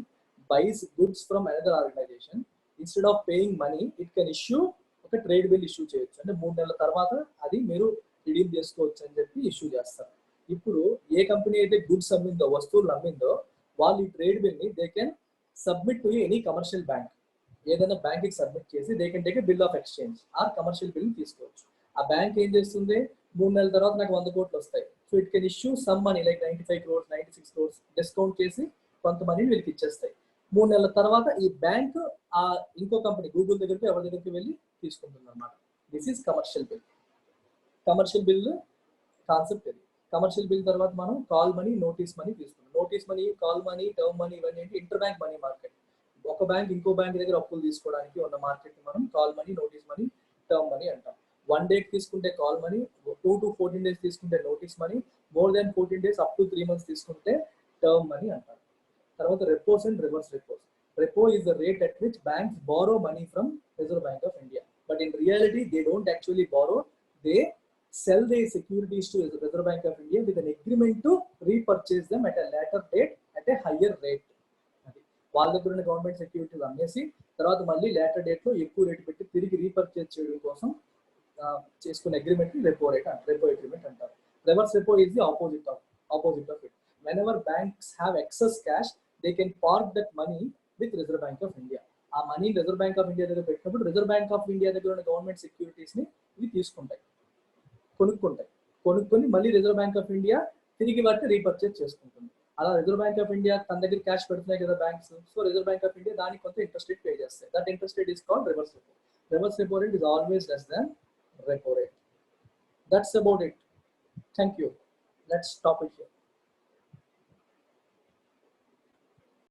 buys goods from another organization, instead of paying money it can issue ఒక ట్రేడ్ బిల్ ఇష్యూ చేయొచ్చు. అంటే 3 నెలల తర్వాత అది మీరు రిడీమ్ చేసుకోవచ్చు అని చెప్పి ఇష్యూ చేస్తారు. ఇప్పుడు ఏ కంపెనీ అయితే గుడ్స్ అమ్మిందో, వస్తువులు అమ్మిందో, వాళ్ళు ఈ ట్రేడ్ బిల్ ని they can submit to any commercial bank. ఏదైనా బ్యాంక్ కి సబ్మిట్ చేసి they can take a bill of exchange are commercial bill తీసుకోవచ్చు. ఆ బ్యాంక్ ఏం చేస్తుంది? 3 నెలల తర్వాత నాకు 100 కోట్లు వస్తాయి. So it can issue some money like 95 crores, 96 crores discount చేసి కొంత మనీ వీళ్ళకి ఇచ్చేస్తాయి. 3 నెలల తర్వాత ఈ బ్యాంక్ ఆ ఇంకో కంపెనీ గూగుల్ దగ్గరికి ఎవరి దగ్గరికి వెళ్ళి తీసుకుంటుంది అనమాట. This is commercial bill. Commercial bill concept ఇది. కమర్షియల్ బిల్ తర్వాత మనం కాల్ మనీ, నోటీస్ మనీ తీసుకుంటాం. Notice money, call money, term money ఇవన్నీ ఏంటి? Inter bank money market. ఒక బ్యాంక్ ఇంకో బ్యాంక్ దగ్గర అప్పులు తీసుకోవడానికి ఉన్న మార్కెట్ మనం call money, notice money, term money అంటాం. 1 day తీసుకుంటే కాల్ మనీ, 2 to 14 days తీసుకుంటే notice money, more than 14 days up to 3 months తీసుకుంటే టర్మ్ మనీ అంటాం. తర్వాత repos and reverse repos. Repo is the rate at which banks borrow money from Reserve Bank of India. But in reality, they don't actually borrow. They sell their securities to Reserve Bank of India with an agreement to repurchase them at a later date at a higher rate. వాళ్ళ దగ్గర ఉన్న government securities అమ్మేసి తర్వాత మళ్ళీ later date లో ఎక్కువ rate పెట్టి తిరిగి రీపర్చేజ్ చేయడం కోసం చేసుకున్న అగ్రిమెంట్ రెపో రేట్ అంటారు. రెపో అగ్రిమెంట్ అంటారు. Reverse repo is the opposite of it. Whenever banks have excess cash, they can park that money with Reserve Bank of India. ఆ money reserve bank of India దగ్గర పెట్టినప్పుడు reserve bank of India దగ్గర ఉన్న government securities ని ఇవి తీసుకుంటాయి, కొనుక్కొని మళ్ళీ రిజర్వ్ బ్యాంక్ ఆఫ్ ఇండియా తిరిగి వాటిని రీపర్చేజ్ చేసుకుంటుంది. అలా రిజర్వ్ బ్యాంక్ ఆఫ్ ఇండియా తన దగ్గర క్యాష్ పెడుతున్నాయి కదా banks. So reserve bank of India దానికి కొంత ఇంట్రెస్ట్ రేట్ పే చేస్తాయి. That interest rate is called reverse repo. Reverse repo rate is always less than repo rate. That's about it. Thank you. Let's stop it here.